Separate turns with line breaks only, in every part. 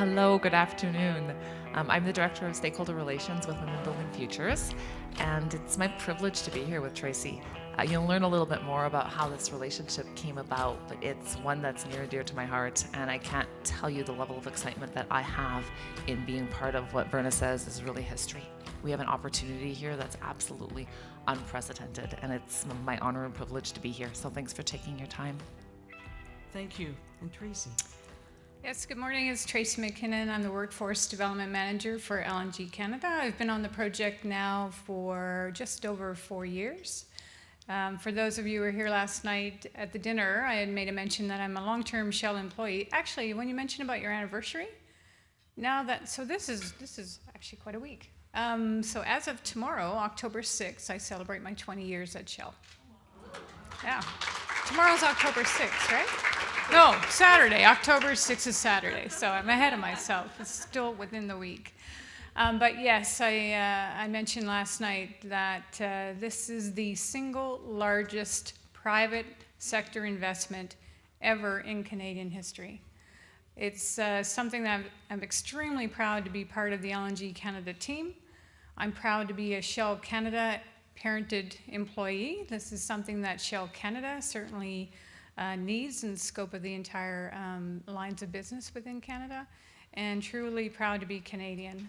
Hello, good afternoon. I'm the Director of Stakeholder Relations with Women Building Futures, and it's my privilege to be here with Tracey. You'll learn a little bit more about how this relationship came about, but it's one that's near and dear to my heart, and I can't tell you the level of excitement that I have in being part of what Verna says is really history. We have an opportunity here that's absolutely unprecedented, and it's my honor and privilege to be here, so thanks for taking your time.
Thank you. And Tracey?
Yes, good morning. It's Tracey MacKinnon. I'm the Workforce Development Manager for LNG Canada. I've been on the project now for just over 4 years. For those of you who were here last night at the dinner, I had made a mention that I'm a long-term Shell employee. Actually, when you mentioned about your anniversary, so this is actually quite a week. So as of tomorrow, October 6th, I celebrate my 20 years at Shell. Yeah, tomorrow's October 6th, right? No, Saturday. October 6th is Saturday, so I'm ahead of myself. It's still within the week. But yes, I mentioned last night that this is the single largest private sector investment ever in Canadian history. It's something that I'm extremely proud to be part of the LNG Canada team. I'm proud to be a Shell Canada parented employee. This is something that Shell Canada certainly needs in the scope of the entire lines of business within Canada, and truly proud to be Canadian.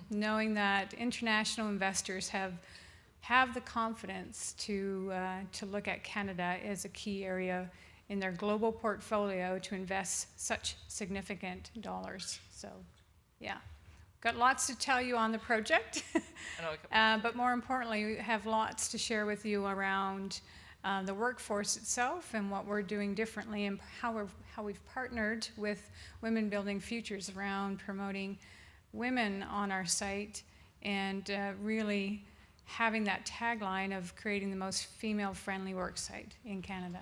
Knowing that international investors have the confidence to look at Canada as a key area in their global portfolio to invest such significant dollars. So, yeah. Got lots to tell you on the project, but more importantly, we have lots to share with you around the workforce itself and what we're doing differently, and how we've partnered with Women Building Futures around promoting women on our site and really having that tagline of creating the most female-friendly work site in Canada.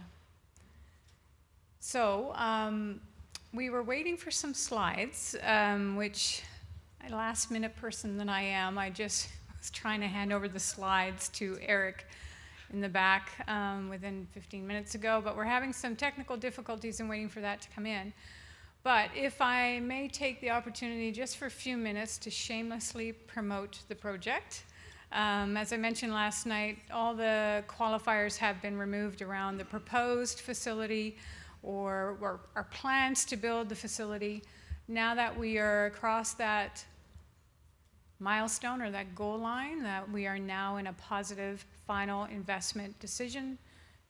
So we were waiting for some slides, which a last-minute person than I am, I just was trying to hand over the slides to Eric in the back within 15 minutes ago, but we're having some technical difficulties in waiting for that to come in. But if I may take the opportunity just for a few minutes to shamelessly promote the project. As I mentioned last night, all the qualifiers have been removed around the proposed facility or our plans to build the facility. Now that we are across that milestone or that goal line, that we are now in a positive final investment decision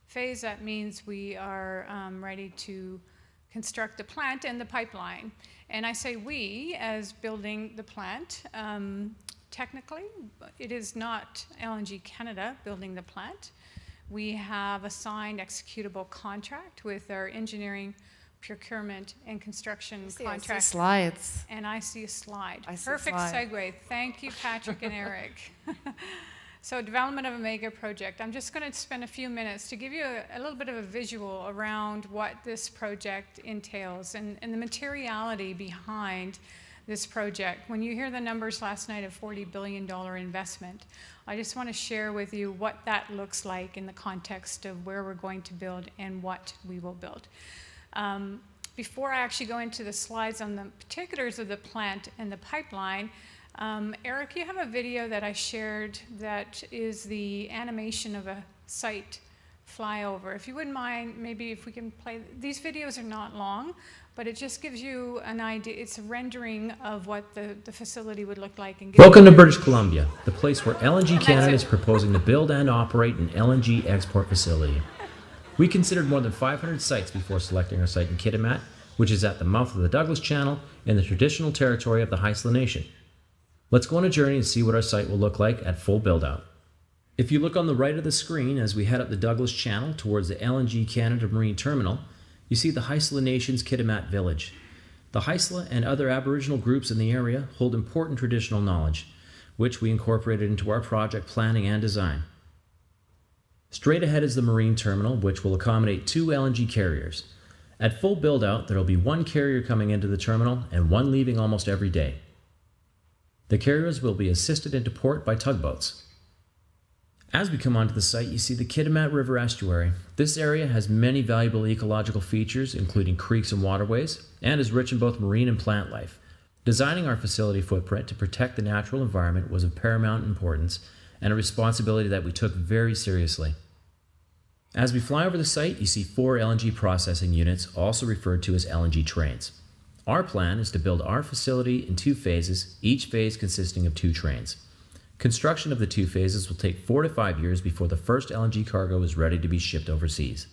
phase, that means we are ready to construct the plant and the pipeline. And I say we as building the plant. Technically, it is not LNG Canada building the plant. We have a signed executable contract with our engineering, procurement, and construction contract.
I see slides.
And I see a slide.
See
Perfect
a slide.
segue. Thank you, Patrick and Eric. So development of a mega project. I'm just going to spend a few minutes to give you a little bit of a visual around what this project entails and the materiality behind this project. When you hear the numbers last night of $40 billion investment, I just want to share with you what that looks like in the context of where we're going to build and what we will build. Before I actually go into the slides on the particulars of the plant and the pipeline, Eric, you have a video that I shared that is the animation of a site flyover. If you wouldn't mind, maybe if we can play. These videos are not long, but it just gives you an idea. It's a rendering of what the facility would look like. And
Welcome to British Columbia, the place where LNG Canada is proposing to build and operate an LNG export facility. We considered more than 500 sites before selecting our site in Kitimat, which is at the mouth of the Douglas Channel in the traditional territory of the Haisla Nation. Let's go on a journey and see what our site will look like at full build-out. If you look on the right of the screen as we head up the Douglas Channel towards the LNG Canada Marine Terminal, you see the Haisla Nation's Kitimat Village. The Haisla and other Aboriginal groups in the area hold important traditional knowledge, which we incorporated into our project planning and design. Straight ahead is the marine terminal, which will accommodate 2 LNG carriers. At full build-out, there will be 1 carrier coming into the terminal and 1 leaving almost every day. The carriers will be assisted into port by tugboats. As we come onto the site, you see the Kitimat River estuary. This area has many valuable ecological features, including creeks and waterways, and is rich in both marine and plant life. Designing our facility footprint to protect the natural environment was of paramount importance and a responsibility that we took very seriously. As we fly over the site, you see 4 LNG processing units, also referred to as LNG trains. Our plan is to build our facility in 2 phases, each phase consisting of 2 trains. Construction of the 2 phases will take 4 to 5 years before the first LNG cargo is ready to be shipped overseas.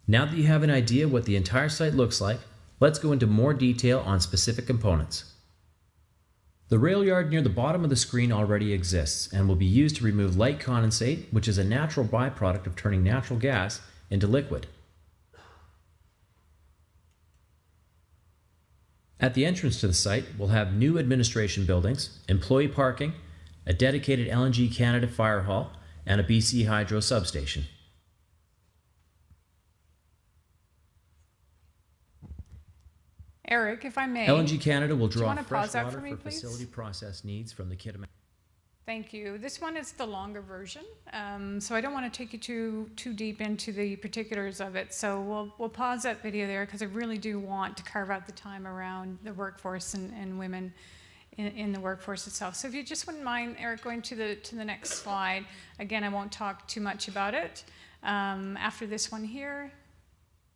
Now that you have an idea what the entire site looks like, let's go into more detail on specific components. The rail yard near the bottom of the screen already exists and will be used to remove light condensate, which is a natural byproduct of turning natural gas into liquid. At the entrance to the site, we'll have new administration buildings, employee parking, a dedicated LNG Canada fire hall, and a BC Hydro substation.
Eric, if I may.
LNG Canada will draw
wanna
fresh
pause that
water
for me,
for
please?
facility process needs from the Kitimat.
Thank you. This one is the longer version, so I don't want to take you too deep into the particulars of it. So we'll pause that video there because I really do want to carve out the time around the workforce and women in the workforce itself. So if you just wouldn't mind, Eric, going to the next slide. Again, I won't talk too much about it. After this one here.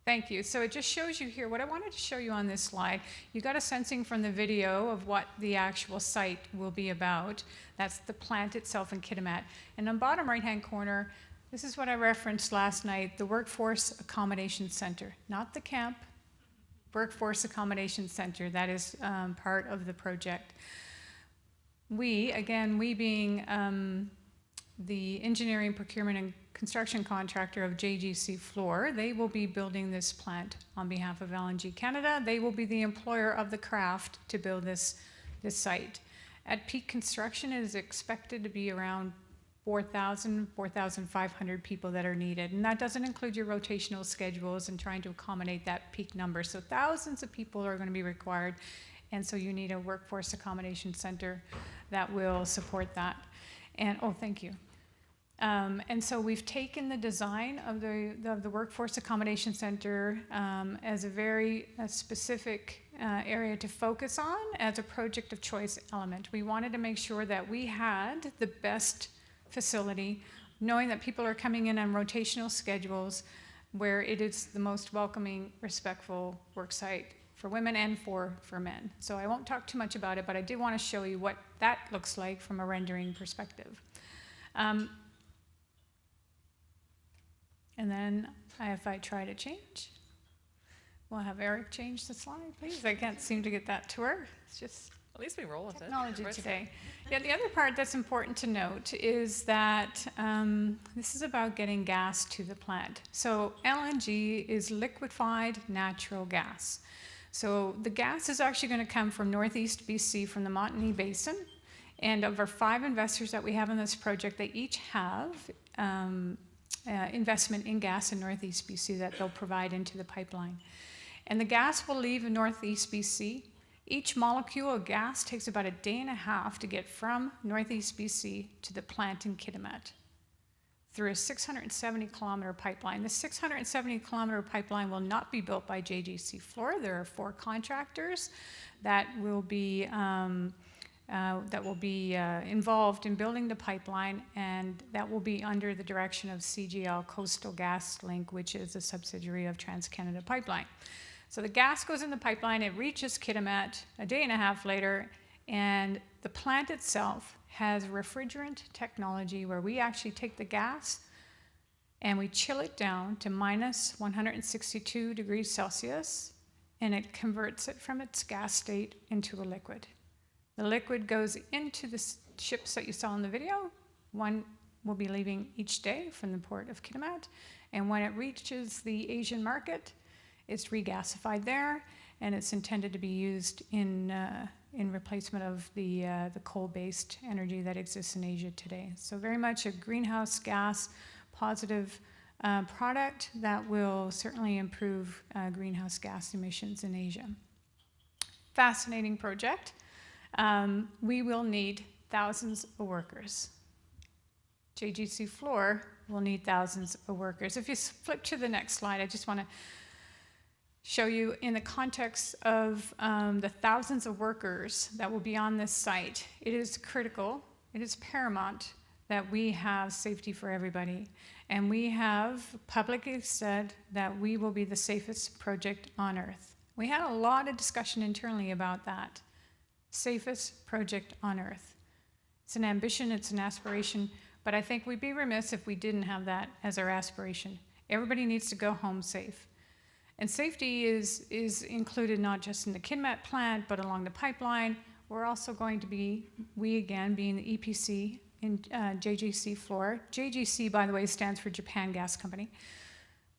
Thank you. So it just shows you here what I wanted to show you on this slide. You got a sensing from the video of what the actual site will be about. That's the plant itself in Kitimat. And on the bottom right-hand corner, this is what I referenced last night, the Workforce Accommodation Center, not the camp, Workforce Accommodation Center. That is part of the project. We being the engineering, procurement, and construction contractor of JGC Floor, they will be building this plant on behalf of LNG Canada. They will be the employer of the craft to build this site. At peak construction, it is expected to be around 4,500 people that are needed. And that doesn't include your rotational schedules and trying to accommodate that peak number. So thousands of people are going to be required. And so you need a workforce accommodation center that will support that. And, oh, thank you. And so we've taken the design of the Workforce Accommodation Center as a very specific area to focus on as a project of choice element. We wanted to make sure that we had the best facility, knowing that people are coming in on rotational schedules, where it is the most welcoming, respectful work site for women and for men. So I won't talk too much about it, but I did want to show you what that looks like from a rendering perspective. And then if I try to change, we'll have Eric change the slide, please. I can't seem to get that to work. It's just
At least we roll with
technology
it.
today. Yeah, the other part that's important to note is that this is about getting gas to the plant. So LNG is liquefied natural gas. So the gas is actually going to come from Northeast BC, from the Montney Basin. And of our 5 investors that we have in this project, they each have investment in gas in Northeast BC that they'll provide into the pipeline. And the gas will leave in Northeast BC. Each molecule of gas takes about a day and a half to get from Northeast BC to the plant in Kitimat through a 670-kilometer pipeline. The 670-kilometer pipeline will not be built by JGC Floor. There are 4 contractors that will be involved in building the pipeline, and that will be under the direction of CGL Coastal Gas Link, which is a subsidiary of TransCanada Pipeline. So the gas goes in the pipeline, it reaches Kitimat a day and a half later, and the plant itself has refrigerant technology where we actually take the gas and we chill it down to minus 162 degrees Celsius, and it converts it from its gas state into a liquid. The liquid goes into the ships that you saw in the video. One will be leaving each day from the port of Kitimat, and when it reaches the Asian market, it's regasified there, and it's intended to be used in replacement of the coal-based energy that exists in Asia today. So very much a greenhouse gas positive product that will certainly improve greenhouse gas emissions in Asia. Fascinating project. We will need thousands of workers. JGC Floor will need thousands of workers. If you flip to the next slide, I just want to show you in the context of the thousands of workers that will be on this site. It is critical, it is paramount that we have safety for everybody. And we have publicly said that we will be the safest project on Earth. We had a lot of discussion internally about that. Safest project on Earth. It's an ambition, it's an aspiration, but I think we'd be remiss if we didn't have that as our aspiration. Everybody needs to go home safe. And safety is included not just in the Kitimat plant, but along the pipeline. We're also going to be, we again, being the EPC in JGC Floor. JGC, by the way, stands for Japan Gas Company.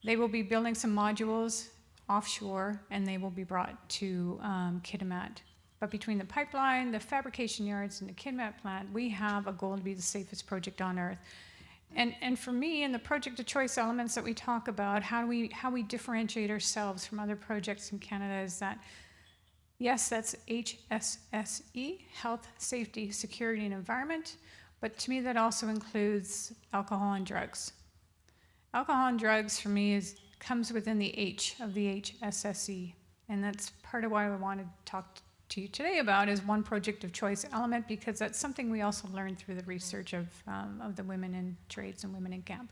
They will be building some modules offshore, and they will be brought to Kitimat. But between the pipeline, the fabrication yards, and the Kitimat plant, we have a goal to be the safest project on Earth. And for me, in the project of choice elements that we talk about, how we differentiate ourselves from other projects in Canada is that, yes, that's HSSE, Health, Safety, Security, and Environment, but to me that also includes alcohol and drugs. Alcohol and drugs for me comes within the H of the HSSE, and that's part of why I wanted to talk to you today about is one project of choice element, because that's something we also learned through the research of the women in trades and women in camp.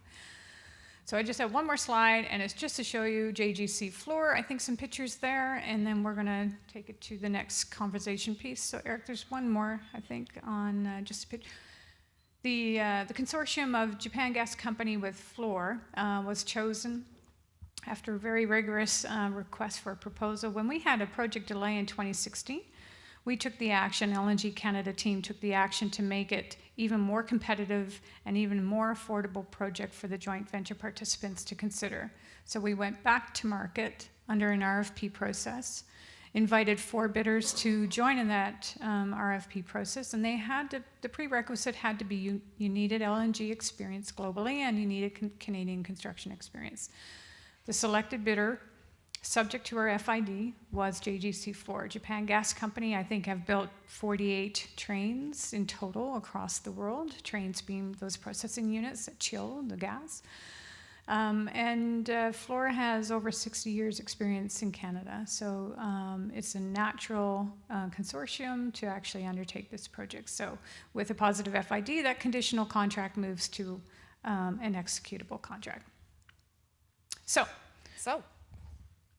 So I just have one more slide, and it's just to show you JGC Floor. I think some pictures there, and then we're going to take it to the next conversation piece. So Eric, there's one more, I think, on just a picture. The consortium of Japan Gas Company with Floor was chosen after a very rigorous request for a proposal. When we had a project delay in 2016, we took the action, LNG Canada team took the action to make it even more competitive and even more affordable project for the joint venture participants to consider. So we went back to market under an RFP process, invited 4 bidders to join in that RFP process, and they had to, the prerequisite had to be you needed LNG experience globally, and you needed Canadian construction experience. The selected bidder, subject to our FID, was JGC Floor. Japan Gas Company, I think, have built 48 trains in total across the world, trains being those processing units that chill the gas. Floor has over 60 years experience in Canada, so it's a natural consortium to actually undertake this project. So with a positive FID, that conditional contract moves to an executable contract. So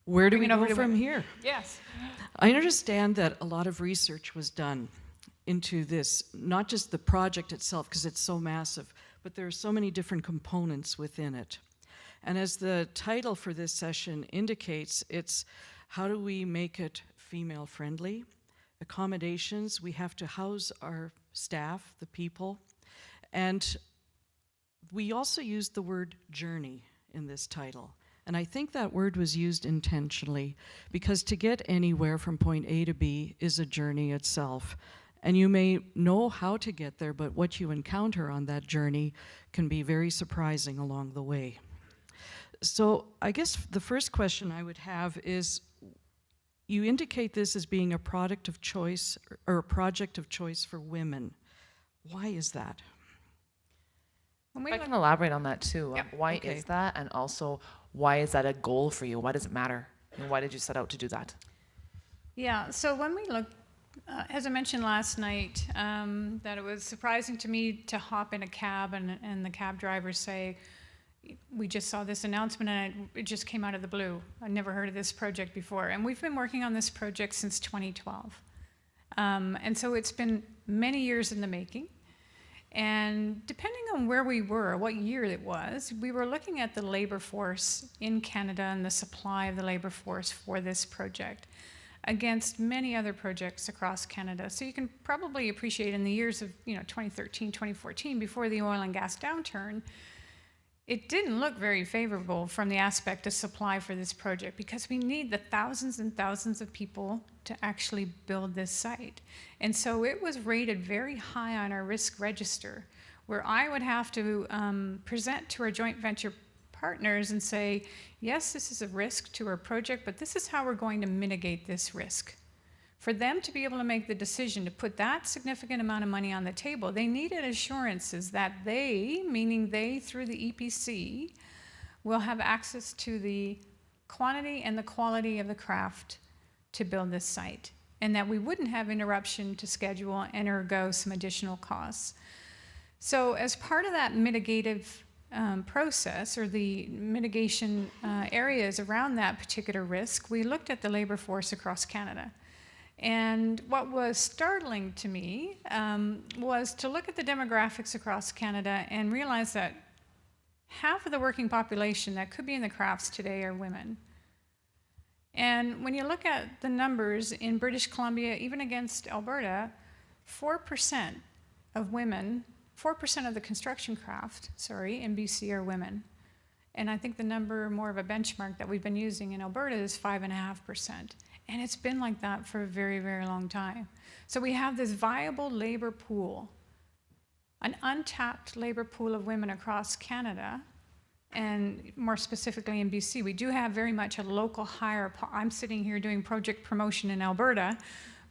where do
bring
we
it over
go
to
from
women.
here?
Yes.
I understand that a lot of research was done into this, not just the project itself, because it's so massive, but there are so many different components within it. And as the title for this session indicates, it's how do we make it female friendly? Accommodations, we have to house our staff, the people. And we also used the word journey in this title. And I think that word was used intentionally because to get anywhere from point A to B is a journey itself. And you may know how to get there, but what you encounter on that journey can be very surprising along the way. So I guess the first question I would have is, you indicate this as being a product of choice or a project of choice for women. Why is that?
I can elaborate on that too.
Yeah.
Why
Okay.
is that? And also, why is that a goal for you? Why does it matter? And why did you set out to do that?
Yeah, so when we look, as I mentioned last night, that it was surprising to me to hop in a cab and the cab driver say, we just saw this announcement and it just came out of the blue. I'd never heard of this project before. And we've been working on this project since 2012. And so it's been many years in the making. And depending on where we were, what year it was, we were looking at the labor force in Canada and the supply of the labor force for this project against many other projects across Canada. So you can probably appreciate in the years of 2013, 2014, before the oil and gas downturn, it didn't look very favorable from the aspect of supply for this project because we need the thousands and thousands of people to actually build this site. And so it was rated very high on our risk register, where I would have to present to our joint venture partners and say, yes, this is a risk to our project, but this is how we're going to mitigate this risk For them to be able to make the decision to put that significant amount of money on the table, they needed assurances that they, meaning they through the EPC, will have access to the quantity and the quality of the craft to build this site, and that we wouldn't have interruption to schedule and ergo some additional costs. So as part of that mitigative process, or the mitigation areas around that particular risk, we looked at the labor force across Canada. And what was startling to me was to look at the demographics across Canada and realize that half of the working population that could be in the crafts today are women. And when you look at the numbers in British Columbia, even against Alberta, 4% of women, 4% of the construction craft, in BC are women. And I think the number, more of a benchmark that we've been using in Alberta, is 5.5%. And it's been like that for a very, very long time. So we have this viable labor pool, an untapped labor pool of women across Canada, and more specifically in BC. We do have very much a local hire. I'm sitting here doing project promotion in Alberta,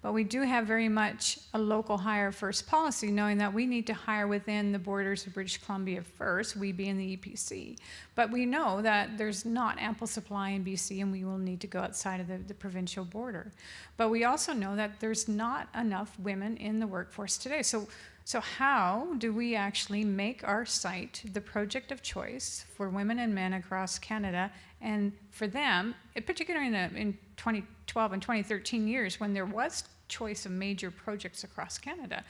but we do have very much a local hire first policy, knowing that we need to hire within the borders of British Columbia first, we being the EPC. But we know that there's not ample supply in BC, and we will need to go outside of the provincial border. But we also know that there's not enough women in the workforce today. So how do we actually make our site the project of choice for women and men across Canada, and for them, particularly in 2012 and 2013 years, when there was choice of major projects across Canada,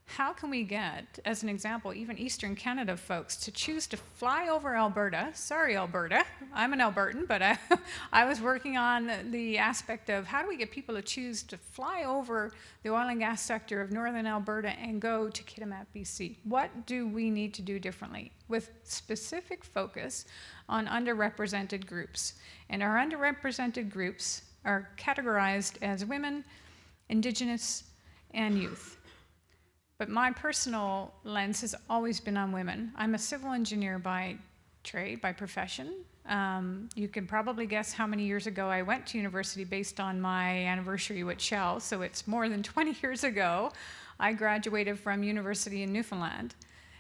how can we get, as an example, even Eastern Canada folks to choose to fly over Alberta? Sorry, Alberta, I'm an Albertan, but I was working on the aspect of how do we get people to choose to fly over the oil and gas sector of northern Alberta and go to Kitimat, BC? What do we need to do differently, with specific focus on underrepresented groups? And our underrepresented groups are categorized as women, Indigenous, and youth. But my personal lens has always been on women. I'm a civil engineer by trade, by profession. You can probably guess how many years ago I went to university based on my anniversary with Shell, so it's more than 20 years ago. I graduated from university in Newfoundland,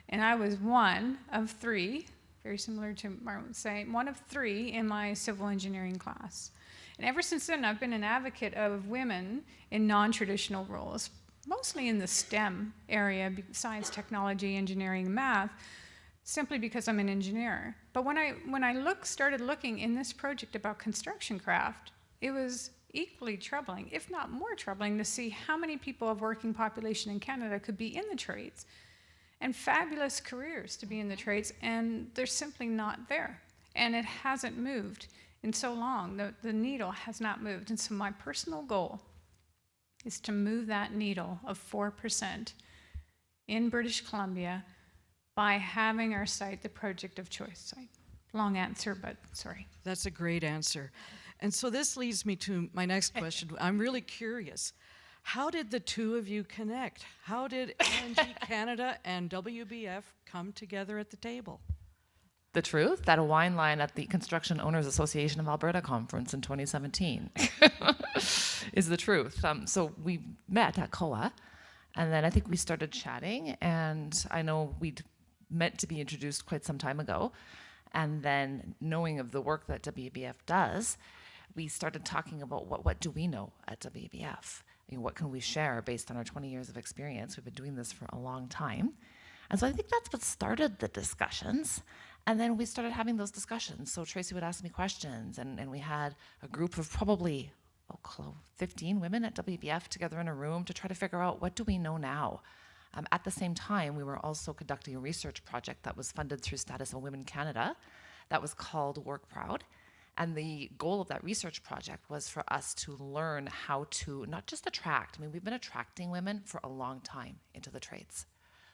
and I was one of three, very similar to Martin was saying, one of three in my civil engineering class. And ever since then, I've been an advocate of women in non-traditional roles, mostly in the STEM area, science, technology, engineering, math, simply because I'm an engineer. But when I started looking in this project about construction craft, it was equally troubling, if not more troubling, to see how many people of working population in Canada could be in the trades, and fabulous careers to be in the trades, and they're simply not there. And it hasn't moved in so long. The needle has not moved. And so my personal goal is to move that needle of 4% in British Columbia by having our site the project of choice site. Long answer, but sorry.
That's a great answer. And so this leads me to my next question. I'm really curious. How did the two of you connect? How did LNG Canada and WBF come together at the table?
The truth, that a wine line at the Construction Owners Association of Alberta conference in 2017 is the truth. So we met at COA, and then I think we started chatting, and I know we'd meant to be introduced quite some time ago, and then knowing of the work that WBF does, we started talking about what do we know at WBF? I mean, what can we share based on our 20 years of experience? We've been doing this for a long time. And so I think that's what started the discussions. And then we started having those discussions. So Tracey would ask me questions, and we had a group of probably 15 women at WBF together in a room to try to figure out, what do we know now? At the same time, we were also conducting a research project that was funded through Status of Women Canada that was called WorkProud. And the goal of that research project was for us to learn how to not just attract, I mean, we've been attracting women for a long time into the trades.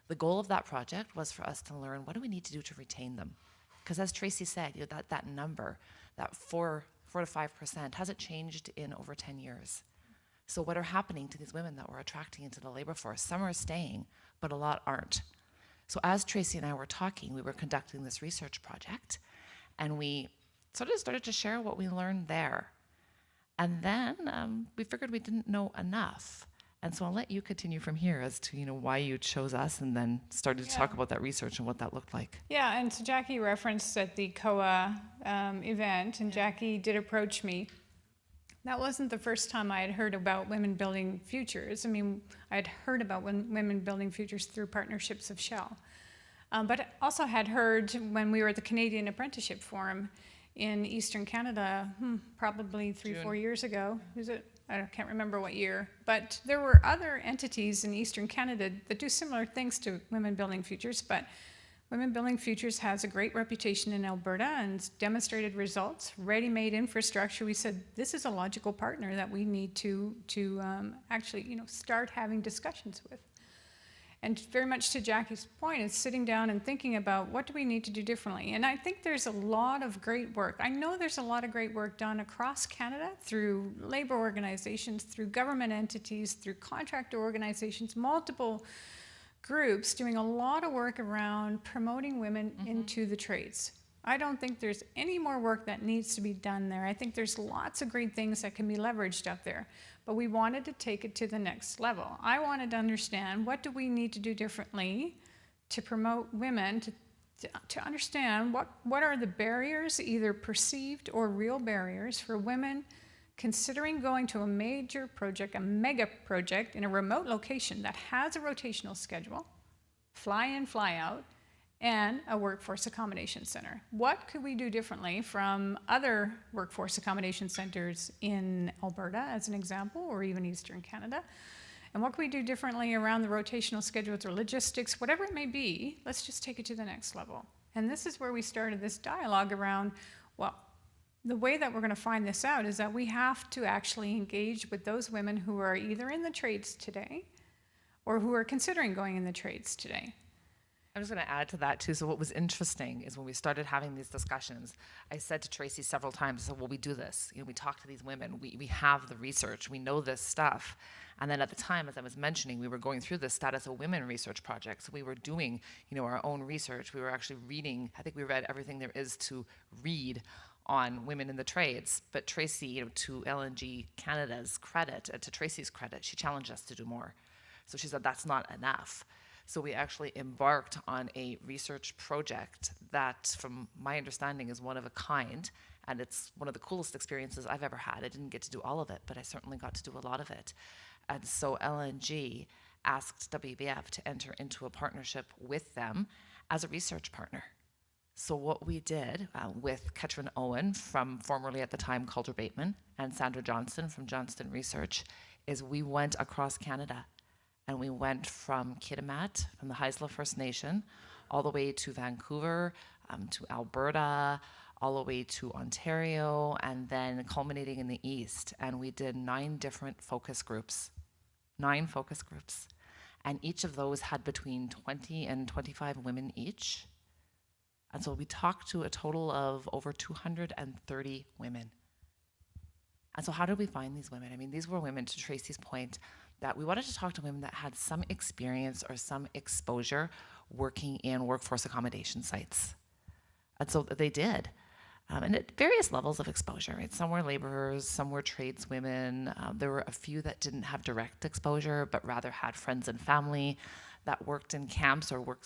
The goal of that project was for us to learn, what do we need to do to retain them? Because as Tracey said, that number, that 4 to 5%, hasn't changed in over 10 years. So what are happening to these women that we're attracting into the labor force? Some are staying, but a lot aren't. So as Tracey and I were talking, we were conducting this research project, and we sort of started to share what we learned there. And then we figured we didn't know enough. And so I'll let you continue from here as to, why you chose us and then started to talk about that research and what that looked like.
Yeah, and so Jackie referenced at the COA event, and Jackie did approach me. That wasn't the first time I had heard about women building futures. I mean, I had heard about women building futures through partnerships of Shell. But I also had heard when we were at the Canadian Apprenticeship Forum in Eastern Canada, probably 4 years ago. Is it? I can't remember what year. But there were other entities in Eastern Canada that do similar things to Women Building Futures. But Women Building Futures has a great reputation in Alberta and demonstrated results, ready-made infrastructure. We said, this is a logical partner that we need to actually start having discussions with. And very much to Jackie's point, it's sitting down and thinking about what do we need to do differently. And I think there's a lot of great work. I know there's a lot of great work done across Canada through labor organizations, through government entities, through contractor organizations, multiple groups doing a lot of work around promoting women into the trades. I don't think there's any more work that needs to be done there. I think there's lots of great things that can be leveraged up there. But we wanted to take it to the next level. I wanted to understand what do we need to do differently to promote women, to understand what are the barriers, either perceived or real barriers, for women considering going to a major project, a mega project in a remote location that has a rotational schedule, fly in, fly out, and a workforce accommodation center. What could we do differently from other workforce accommodation centers in Alberta, as an example, or even Eastern Canada? And what can we do differently around the rotational schedules or logistics, whatever it may be? Let's just take it to the next level. And this is where we started this dialogue around, well, the way that we're going to find this out is that we have to actually engage with those women who are either in the trades today or who are considering going in the trades today.
I'm just going to add to that too. So what was interesting is when we started having these discussions, I said to Tracey several times, well, we do this. We talk to these women. We have the research. We know this stuff. And then at the time, as I was mentioning, we were going through the Status of Women research project. So we were doing, our own research. We were actually reading. I think we read everything there is to read on women in the trades. But Tracey, to LNG Canada's credit, to Tracey's credit, she challenged us to do more. So she said that's not enough. So we actually embarked on a research project that, from my understanding, is one of a kind, and it's one of the coolest experiences I've ever had. I didn't get to do all of it, but I certainly got to do a lot of it. And so LNG asked WBF to enter into a partnership with them as a research partner. So what we did with Ketrin Owen from formerly at the time Calder Bateman and Sandra Johnston from Johnston Research is we went across Canada. And we went from Kitimat, from the Haisla First Nation, all the way to Vancouver, to Alberta, all the way to Ontario, and then culminating in the East. And we did 9 different focus groups. 9 focus groups. And each of those had between 20 and 25 women each. And so we talked to a total of over 230 women. And so how did we find these women? I mean, these were women, to Tracey's point, that we wanted to talk to women that had some experience or some exposure working in workforce accommodation sites. And so they did. And at various levels of exposure, right? Some were laborers, some were tradeswomen. There were a few that didn't have direct exposure, but rather had friends and family that worked in camps or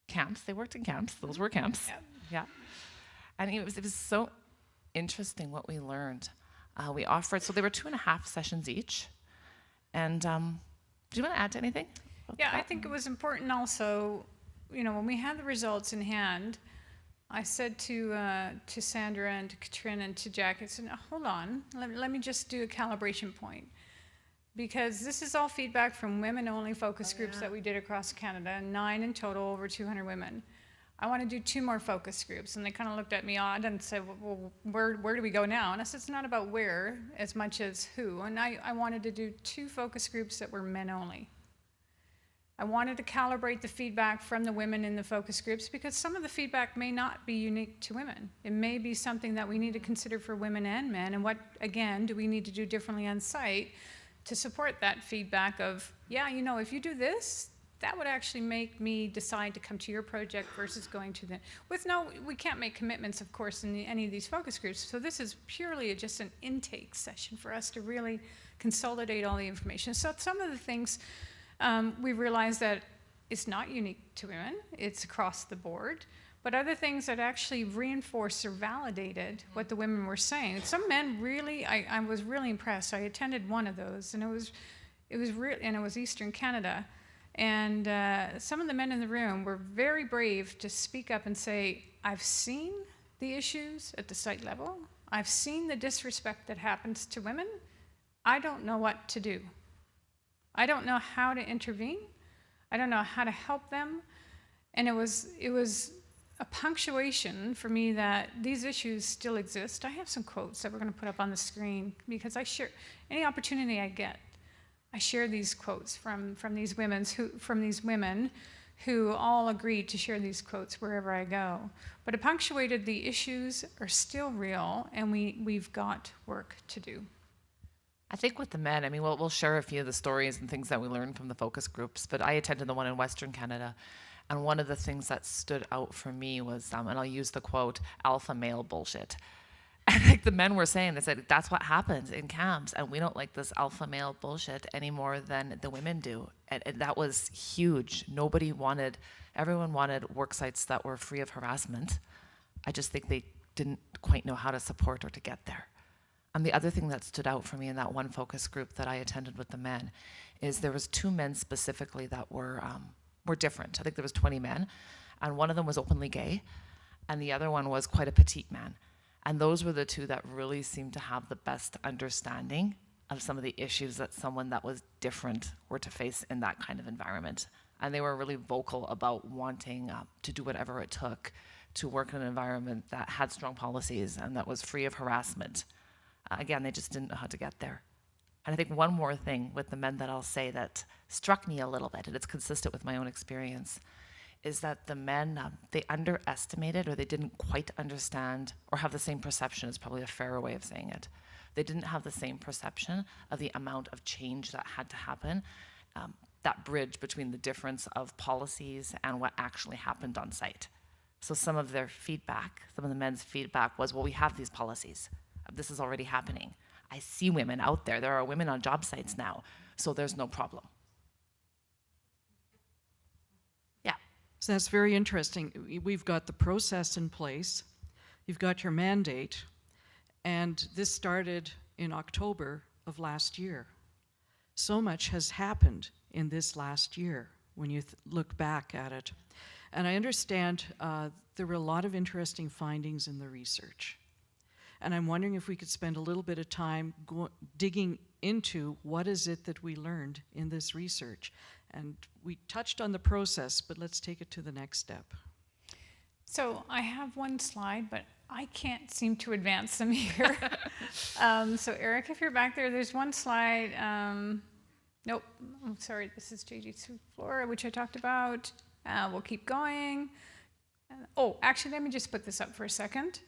camps. They worked in camps. Those were camps. Yeah. And it was so interesting what we learned. We offered, so they were 2.5 sessions each. And do you want to add to anything?
Yeah, I think it was important also, when we had the results in hand, I said to Sandra and to Katrin and to Jack, I said, hold on, let me just do a calibration point. Because this is all feedback from women-only focus groups that we did across Canada, 9 in total, over 200 women. I want to do 2 more focus groups. And they kind of looked at me odd and said, well, where do we go now? And I said, it's not about where as much as who. And I wanted to do 2 focus groups that were men only. I wanted to calibrate the feedback from the women in the focus groups because some of the feedback may not be unique to women. It may be something that we need to consider for women and men. And what, again, do we need to do differently on site to support that feedback of, if you do this, that would actually make me decide to come to your project versus going to we can't make commitments, of course, in any of these focus groups. So this is purely just an intake session for us to really consolidate all the information. So some of the things we realized that it's not unique to women, it's across the board. But other things that actually reinforced or validated what the women were saying. Some men really, I was really impressed. I attended one of those, and it was Eastern Canada. And some of the men in the room were very brave to speak up and say, I've seen the issues at the site level. I've seen the disrespect that happens to women. I don't know what to do. I don't know how to intervene. I don't know how to help them. And it was a punctuation for me that these issues still exist. I have some quotes that we're going to put up on the screen because I share any opportunity I get. I share these quotes from these women who all agreed to share these quotes wherever I go. But it punctuated the issues are still real, and we've got work to do.
I think with the men, I mean, we'll share a few of the stories and things that we learned from the focus groups, but I attended the one in Western Canada, and one of the things that stood out for me was, and I'll use the quote, alpha male bullshit. And like the men were saying, they said, that's what happens in camps, and we don't like this alpha male bullshit any more than the women do. And that was huge. Everyone wanted work sites that were free of harassment. I just think they didn't quite know how to support or to get there. And the other thing that stood out for me in that one focus group that I attended with the men is there was 2 men specifically that were different. I think there was 20 men, and one of them was openly gay, and the other one was quite a petite man. And those were the 2 that really seemed to have the best understanding of some of the issues that someone that was different were to face in that kind of environment. And they were really vocal about wanting to do whatever it took to work in an environment that had strong policies and that was free of harassment. Again, they just didn't know how to get there. And I think one more thing with the men that I'll say that struck me a little bit, and it's consistent with my own experience, is that the men, they underestimated, or they didn't quite understand, or have the same perception is probably a fairer way of saying it. They didn't have the same perception of the amount of change that had to happen, that bridge between the difference of policies and what actually happened on site. So some of their feedback, some of the men's feedback was, well, we have these policies. This is already happening. I see women out there. There are women on job sites now, so there's no problem. Yeah.
So that's very interesting. We've got the process in place. You've got your mandate. And this started in October of last year. So much has happened in this last year when you look back at it. And I understand there were a lot of interesting findings in the research. And I'm wondering if we could spend a little bit of time digging into what is it that we learned in this research. And we touched on the process, but let's take it to the next step.
So I have one slide, but I can't seem to advance them here. So Eric, if you're back there, there's one slide. Nope, I'm sorry, this is JG2 Flora, which I talked about. We'll keep going. Oh, actually, let me just put this up for a second.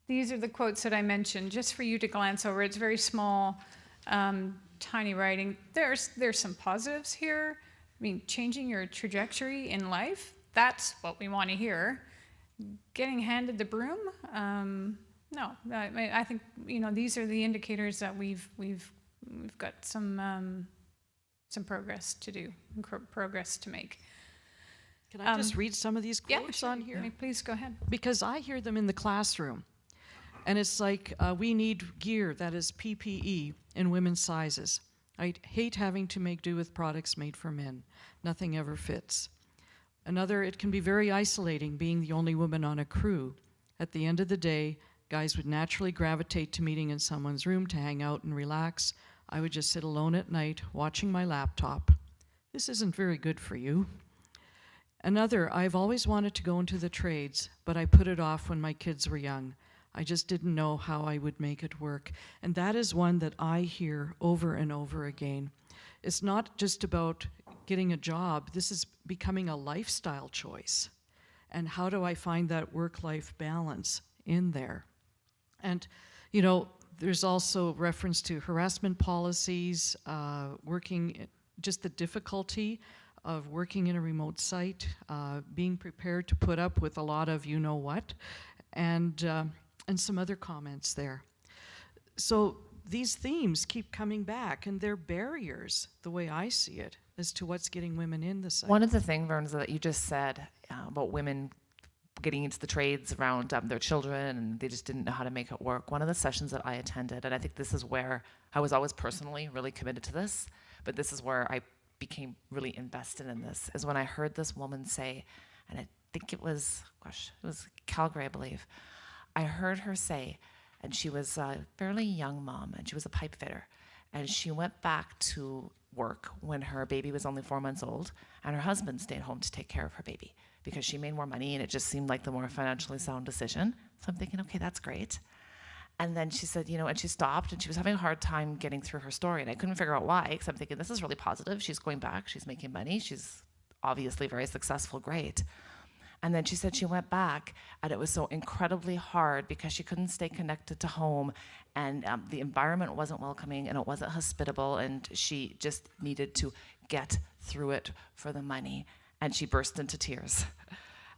These are the quotes that I mentioned, just for you to glance over. It's very small, tiny writing. There's some positives here. I mean, changing your trajectory in life, that's what we want to hear. Getting handed the broom, no. I think, these are the indicators that we've got some progress to do, progress to make.
Can I just read some of these quotes
sure.
on here?
Please go ahead.
Because I hear them in the classroom. And it's like, we need gear that is PPE in women's sizes. I hate having to make do with products made for men. Nothing ever fits. Another, it can be very isolating being the only woman on a crew. At the end of the day, guys would naturally gravitate to meeting in someone's room to hang out and relax. I would just sit alone at night watching my laptop. This isn't very good for you. Another, I've always wanted to go into the trades, but I put it off when my kids were young. I just didn't know how I would make it work. And that is one that I hear over and over again. It's not just about getting a job. This is becoming a lifestyle choice. And how do I find that work-life balance in there? And, there's also reference to harassment policies, just the difficulty of working in a remote site, being prepared to put up with a lot of you-know-what, and some other comments there. So these themes keep coming back, and they're barriers, the way I see it, as to what's getting women in the site.
One of the things, Vern, that you just said about women getting into the trades around their children, and they just didn't know how to make it work. One of the sessions that I attended, and I think this is where I was always personally really committed to this, but this is where I became really invested in this, is when I heard this woman say, and I think it was Calgary, I believe. I heard her say, and she was a fairly young mom, and she was a pipe fitter, and she went back to work when her baby was only 4 months old, and her husband stayed home to take care of her baby because she made more money, and it just seemed like the more financially sound decision. So I'm thinking, okay, that's great. And then she said, and she stopped, and she was having a hard time getting through her story, and I couldn't figure out why, because I'm thinking, this is really positive. She's going back, she's making money, she's obviously very successful, great. And then she said she went back, and it was so incredibly hard because she couldn't stay connected to home, and the environment wasn't welcoming, and it wasn't hospitable, and she just needed to get through it for the money. And she burst into tears.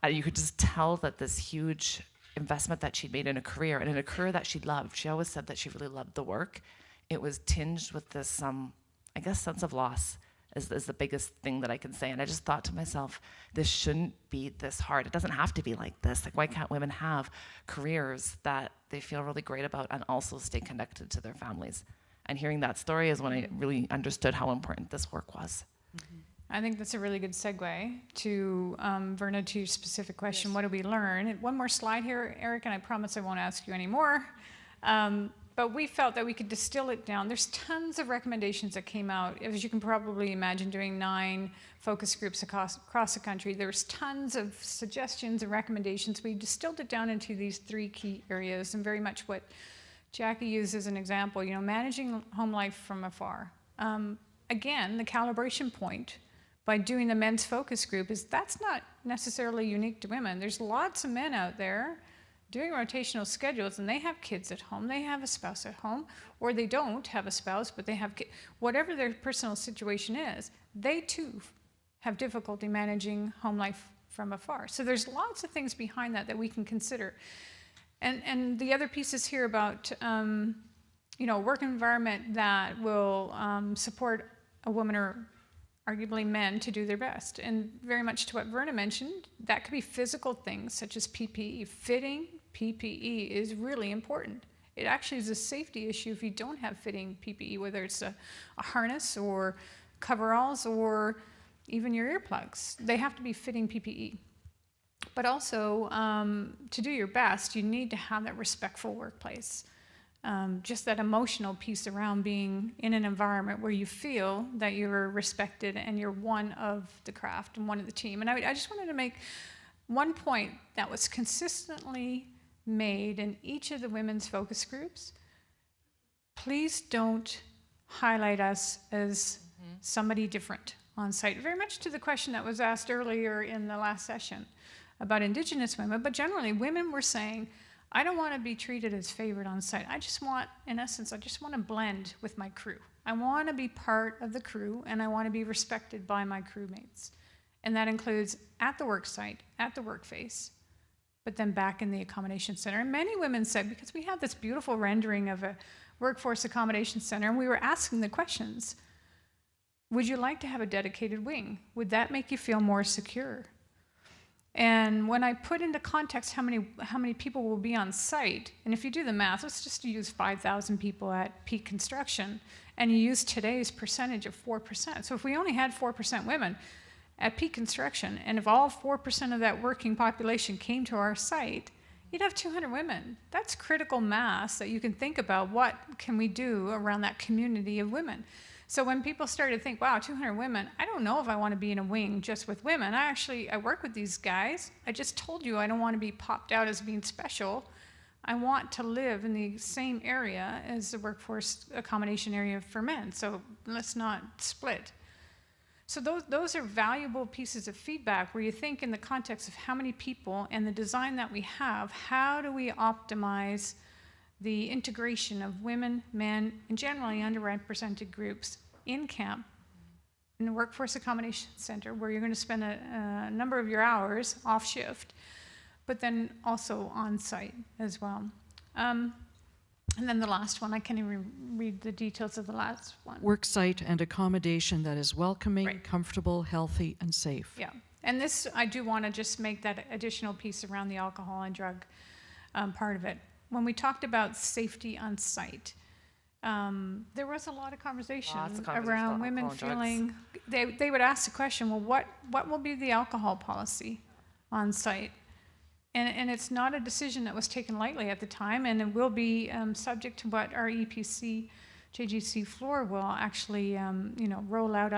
And you could just tell that this huge investment that she'd made in a career, and in a career that she loved, she always said that she really loved the work, it was tinged with this, sense of loss. Is the biggest thing that I can say. And I just thought to myself, this shouldn't be this hard. It doesn't have to be like this. Like, why can't women have careers that they feel really great about and also stay connected to their families? And hearing that story is when I really understood how important this work was.
Mm-hmm. I think that's a really good segue to, Verna, to your specific question, yes. What do we learn? And one more slide here, Eric, and I promise I won't ask you anymore. But we felt that we could distill it down. There's tons of recommendations that came out. As you can probably imagine, doing 9 focus groups across the country, there's tons of suggestions and recommendations. We distilled it down into these 3 key areas, and very much what Jackie used as an example, managing home life from afar. Again, the calibration point by doing the men's focus group is that's not necessarily unique to women. There's lots of men out there doing rotational schedules, and they have kids at home, they have a spouse at home, or they don't have a spouse, but they have whatever their personal situation is, they too have difficulty managing home life from afar. So there's lots of things behind that we can consider. And the other pieces here about, work environment that will support a woman or arguably men to do their best. And very much to what Verna mentioned, that could be physical things such as PPE. Fitting PPE is really important. It actually is a safety issue if you don't have fitting PPE, whether it's a harness or coveralls or even your earplugs. They have to be fitting PPE. But also, to do your best, you need to have that respectful workplace. Just that emotional piece around being in an environment where you feel that you're respected and you're one of the craft and one of the team. And I just wanted to make one point that was consistently made in each of the women's focus groups. Please don't highlight us as somebody different on site. Very much to the question that was asked earlier in the last session about Indigenous women, but generally women were saying, I don't want to be treated as favored on site. I just want to blend with my crew. I want to be part of the crew, and I want to be respected by my crewmates. And that includes at the work site, at the workface, but then back in the accommodation center. And many women said, because we have this beautiful rendering of a workforce accommodation center, and we were asking the questions, would you like to have a dedicated wing? Would that make you feel more secure? And when I put into context how many people will be on site, and if you do the math, let's just use 5,000 people at peak construction, and you use today's percentage of 4%. So if we only had 4% women at peak construction, and if all 4% of that working population came to our site, you'd have 200 women. That's critical mass that you can think about, what can we do around that community of women? So when people started to think, wow, 200 women, I don't know if I want to be in a wing just with women. I work with these guys. I just told you I don't want to be popped out as being special. I want to live in the same area as the workforce accommodation area for men. So let's not split. So those are valuable pieces of feedback where you think in the context of how many people and the design that we have, how do we optimize the integration of women, men, and generally underrepresented groups in camp in the Workforce Accommodation Center, where you're going to spend a number of your hours off shift, but then also on site as well. And then the last one, I can't even read the details of the last one.
Worksite and accommodation that is welcoming,
Right.
comfortable, healthy, and safe.
Yeah, and this, I do want to just make that additional piece around the alcohol and drug part of it. When we talked about safety on site, there was a lot of conversation
Lots of conversation
around
about
women
alcohol and
feeling, they would ask the question, well, what will be the alcohol policy on site? And it's not a decision that was taken lightly at the time, and it will be subject to what our EPC JGC floor will actually roll out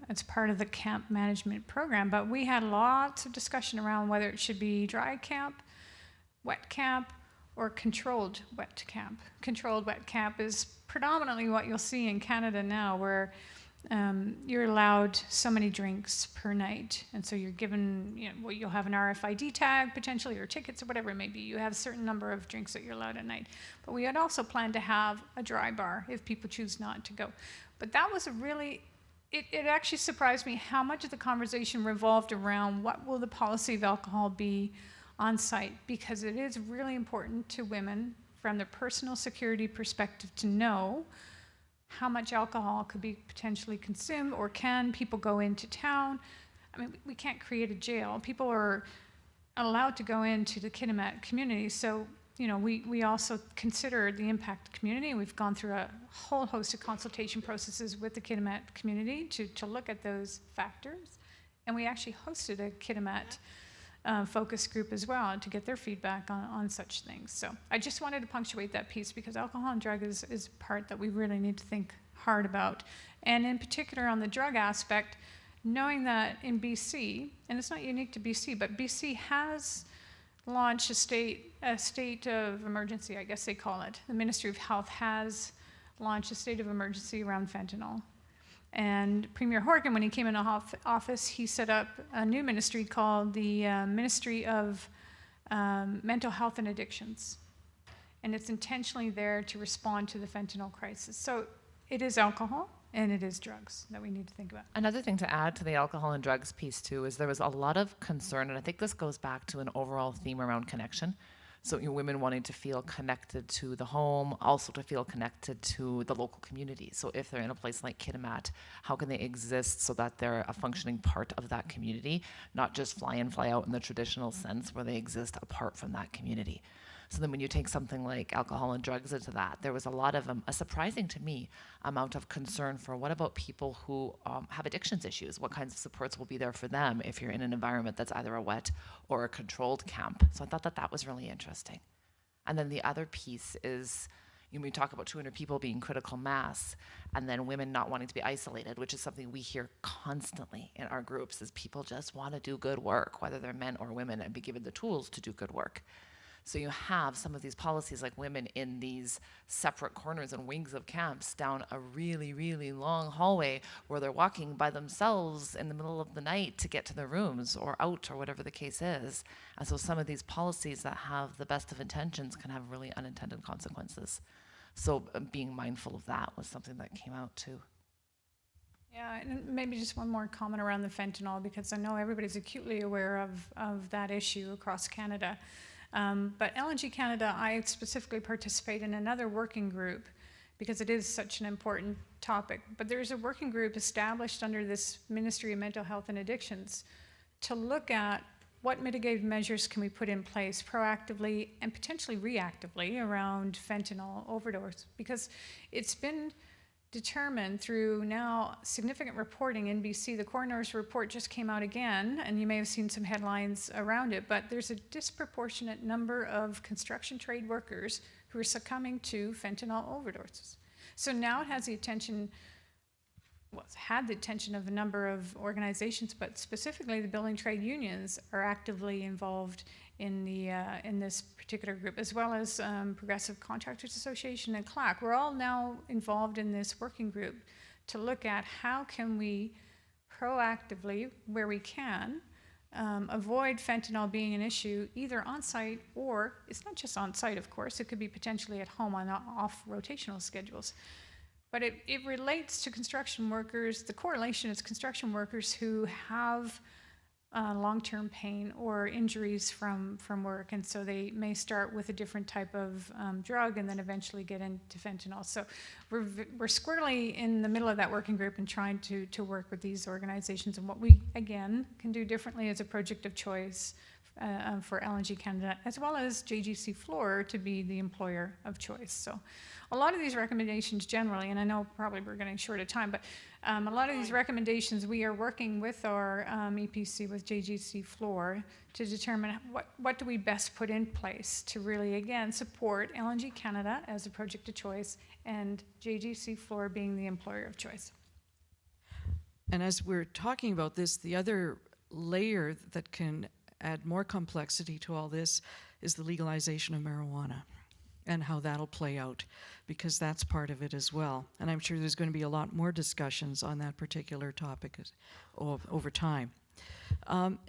as part of the camp management program. But we had lots of discussion around whether it should be dry camp, wet camp, or controlled wet camp. Controlled wet camp is predominantly what you'll see in Canada now, where you're allowed so many drinks per night, and so you're given, you'll have an RFID tag potentially, or tickets, or whatever it may be. You have a certain number of drinks that you're allowed at night. But we had also planned to have a dry bar if people choose not to go. But that was it actually surprised me how much of the conversation revolved around what will the policy of alcohol be on site, because it is really important to women from their personal security perspective to know how much alcohol could be potentially consumed, or can people go into town? I mean, we can't create a jail. People are allowed to go into the Kitimat community. So, we also considered the impact community. We've gone through a whole host of consultation processes with the Kitimat community to look at those factors. And we actually hosted a Kitimat focus group as well to get their feedback on such things. So I just wanted to punctuate that piece, because alcohol and drug is a part that we really need to think hard about. And in particular on the drug aspect, knowing that in BC, and it's not unique to BC, but BC has launched a state of emergency, I guess they call it. The Ministry of Health has launched a state of emergency around fentanyl. And Premier Horgan, when he came into office, he set up a new ministry called the Ministry of Mental Health and Addictions. And it's intentionally there to respond to the fentanyl crisis. So it is alcohol and it is drugs that we need to think about.
Another thing to add to the alcohol and drugs piece too is there was a lot of concern, and I think this goes back to an overall theme around connection. So women wanting to feel connected to the home, also to feel connected to the local community. So if they're in a place like Kitimat, how can they exist so that they're a functioning part of that community, not just fly in, fly out in the traditional sense where they exist apart from that community. So then when you take something like alcohol and drugs into that, there was a lot of, a surprising to me, amount of concern for what about people who have addictions issues? What kinds of supports will be there for them if you're in an environment that's either a wet or a controlled camp? So I thought that was really interesting. And then the other piece is, we talk about 200 people being critical mass, and then women not wanting to be isolated, which is something we hear constantly in our groups, is people just want to do good work, whether they're men or women, and be given the tools to do good work. So you have some of these policies like women in these separate corners and wings of camps down a really, really long hallway where they're walking by themselves in the middle of the night to get to their rooms or out or whatever the case is. And so some of these policies that have the best of intentions can have really unintended consequences. So being mindful of that was something that came out too.
Yeah, and maybe just one more comment around the fentanyl, because I know everybody's acutely aware of that issue across Canada. But LNG Canada, I specifically participate in another working group because it is such an important topic. But there's a working group established under this Ministry of Mental Health and Addictions to look at what mitigative measures can we put in place proactively and potentially reactively around fentanyl overdose, because it's been determined through now significant reporting in BC. The coroner's report just came out again, and you may have seen some headlines around it, but there's a disproportionate number of construction trade workers who are succumbing to fentanyl overdoses. So now it has the attention, well, it's had the attention of a number of organizations, but specifically the building trade unions are actively involved in this particular group, as well as Progressive Contractors Association and CLAC. We're all now involved in this working group to look at how can we proactively, where we can, avoid fentanyl being an issue either on site, or it's not just on site, of course, it could be potentially at home on off rotational schedules. but it relates to construction workers. The correlation is construction workers who have long-term pain or injuries from work, and so they may start with a different type of drug and then eventually get into fentanyl. So we're squarely in the middle of that working group and trying to work with these organizations, and what we, again, can do differently as a project of choice for LNG Canada, as well as JGC Floor to be the employer of choice. So a lot of these recommendations generally, and I know probably we're getting short of time, but a lot of these recommendations, we are working with our EPC, with JGC Floor, to determine what do we best put in place to really, again, support LNG Canada as a project of choice and JGC Floor being the employer of choice.
And as we're talking about this, the other layer that can add more complexity to all this is the legalization of marijuana and how that'll play out, because that's part of it as well. And I'm sure there's going to be a lot more discussions on that particular topic over time.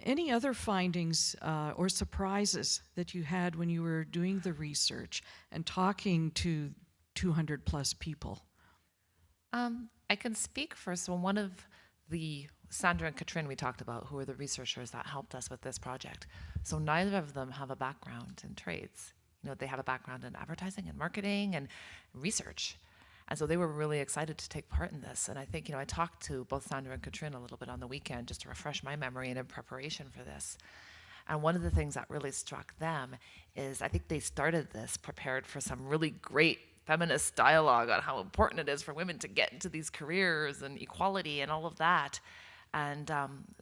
Any other findings or surprises that you had when you were doing the research and talking to 200 plus people?
I can speak first. So one of the Sandra and Katrin we talked about, who are the researchers that helped us with this project. So neither of them have a background in trades. You know, they have a background in advertising and marketing and research. And so they were really excited to take part in this. And I think, you know, I talked to both Sandra and Katrin a little bit on the weekend just to refresh my memory and in preparation for this. And one of the things that really struck them is I think they started this prepared for some really great feminist dialogue on how important it is for women to get into these careers and equality and all of that. And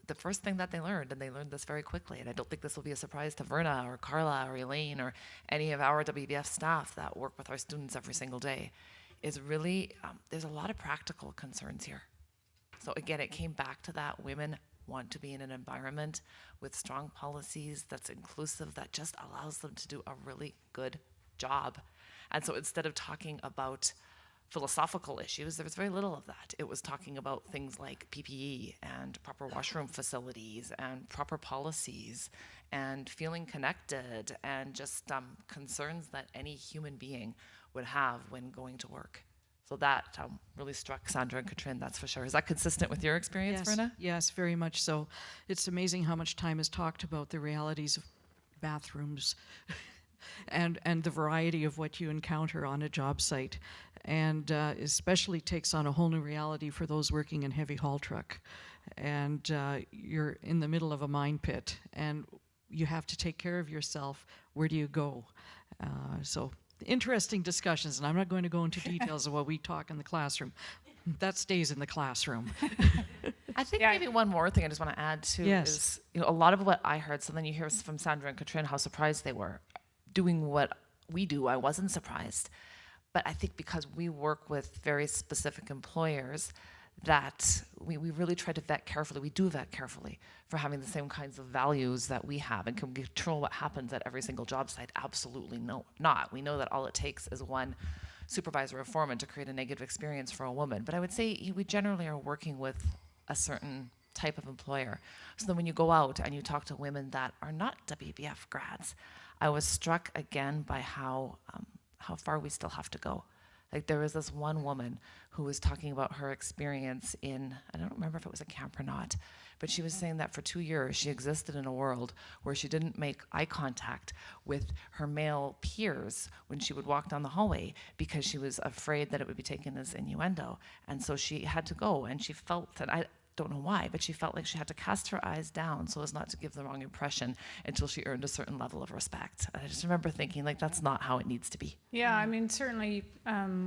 the first thing that they learned, and they learned this very quickly, and I don't think this will be a surprise to Verna or Carla or Elaine or any of our WBF staff that work with our students every single day, is really, there's a lot of practical concerns here. So again, it came back to that women want to be in an environment with strong policies that's inclusive, that just allows them to do a really good job. And so instead of talking about philosophical issues, there was very little of that. It was talking about things like PPE and proper washroom facilities and proper policies and feeling connected and just concerns that any human being would have when going to work. So that really struck Sandra and Katrin, that's for sure. Is that consistent with your experience,
Yes,
Verna?
yes, very much so. It's amazing how much time is talked about the realities of bathrooms and the variety of what you encounter on a job site. And especially takes on a whole new reality for those working in heavy haul truck. And you're in the middle of a mine pit and you have to take care of yourself. Where do you go? So interesting discussions, and I'm not going to go into details of what we talk in the classroom. That stays in the classroom.
I think maybe one more thing I just want to add too is, you know, a lot of what I heard, so then you hear from Sandra and Katrin how surprised they were. Doing what we do, I wasn't surprised. But I think because we work with very specific employers, that we really try to vet carefully. We do vet carefully for having the same kinds of values that we have. And can we control what happens at every single job site? Absolutely not. We know that all it takes is one supervisor or foreman to create a negative experience for a woman. But I would say we generally are working with a certain type of employer. So then when you go out and you talk to women that are not WBF grads, I was struck again by how far we still have to go. Like there was this one woman who was talking about her experience in, I don't remember if it was a camp or not, but she was saying that for 2 years she existed in a world where she didn't make eye contact with her male peers when she would walk down the hallway because she was afraid that it would be taken as innuendo. And so she had to go, and she felt that, I don't know why, but she felt like she had to cast her eyes down so as not to give the wrong impression until she earned a certain level of respect. And I just remember thinking, like, that's not how it needs to be.
Yeah, I mean, certainly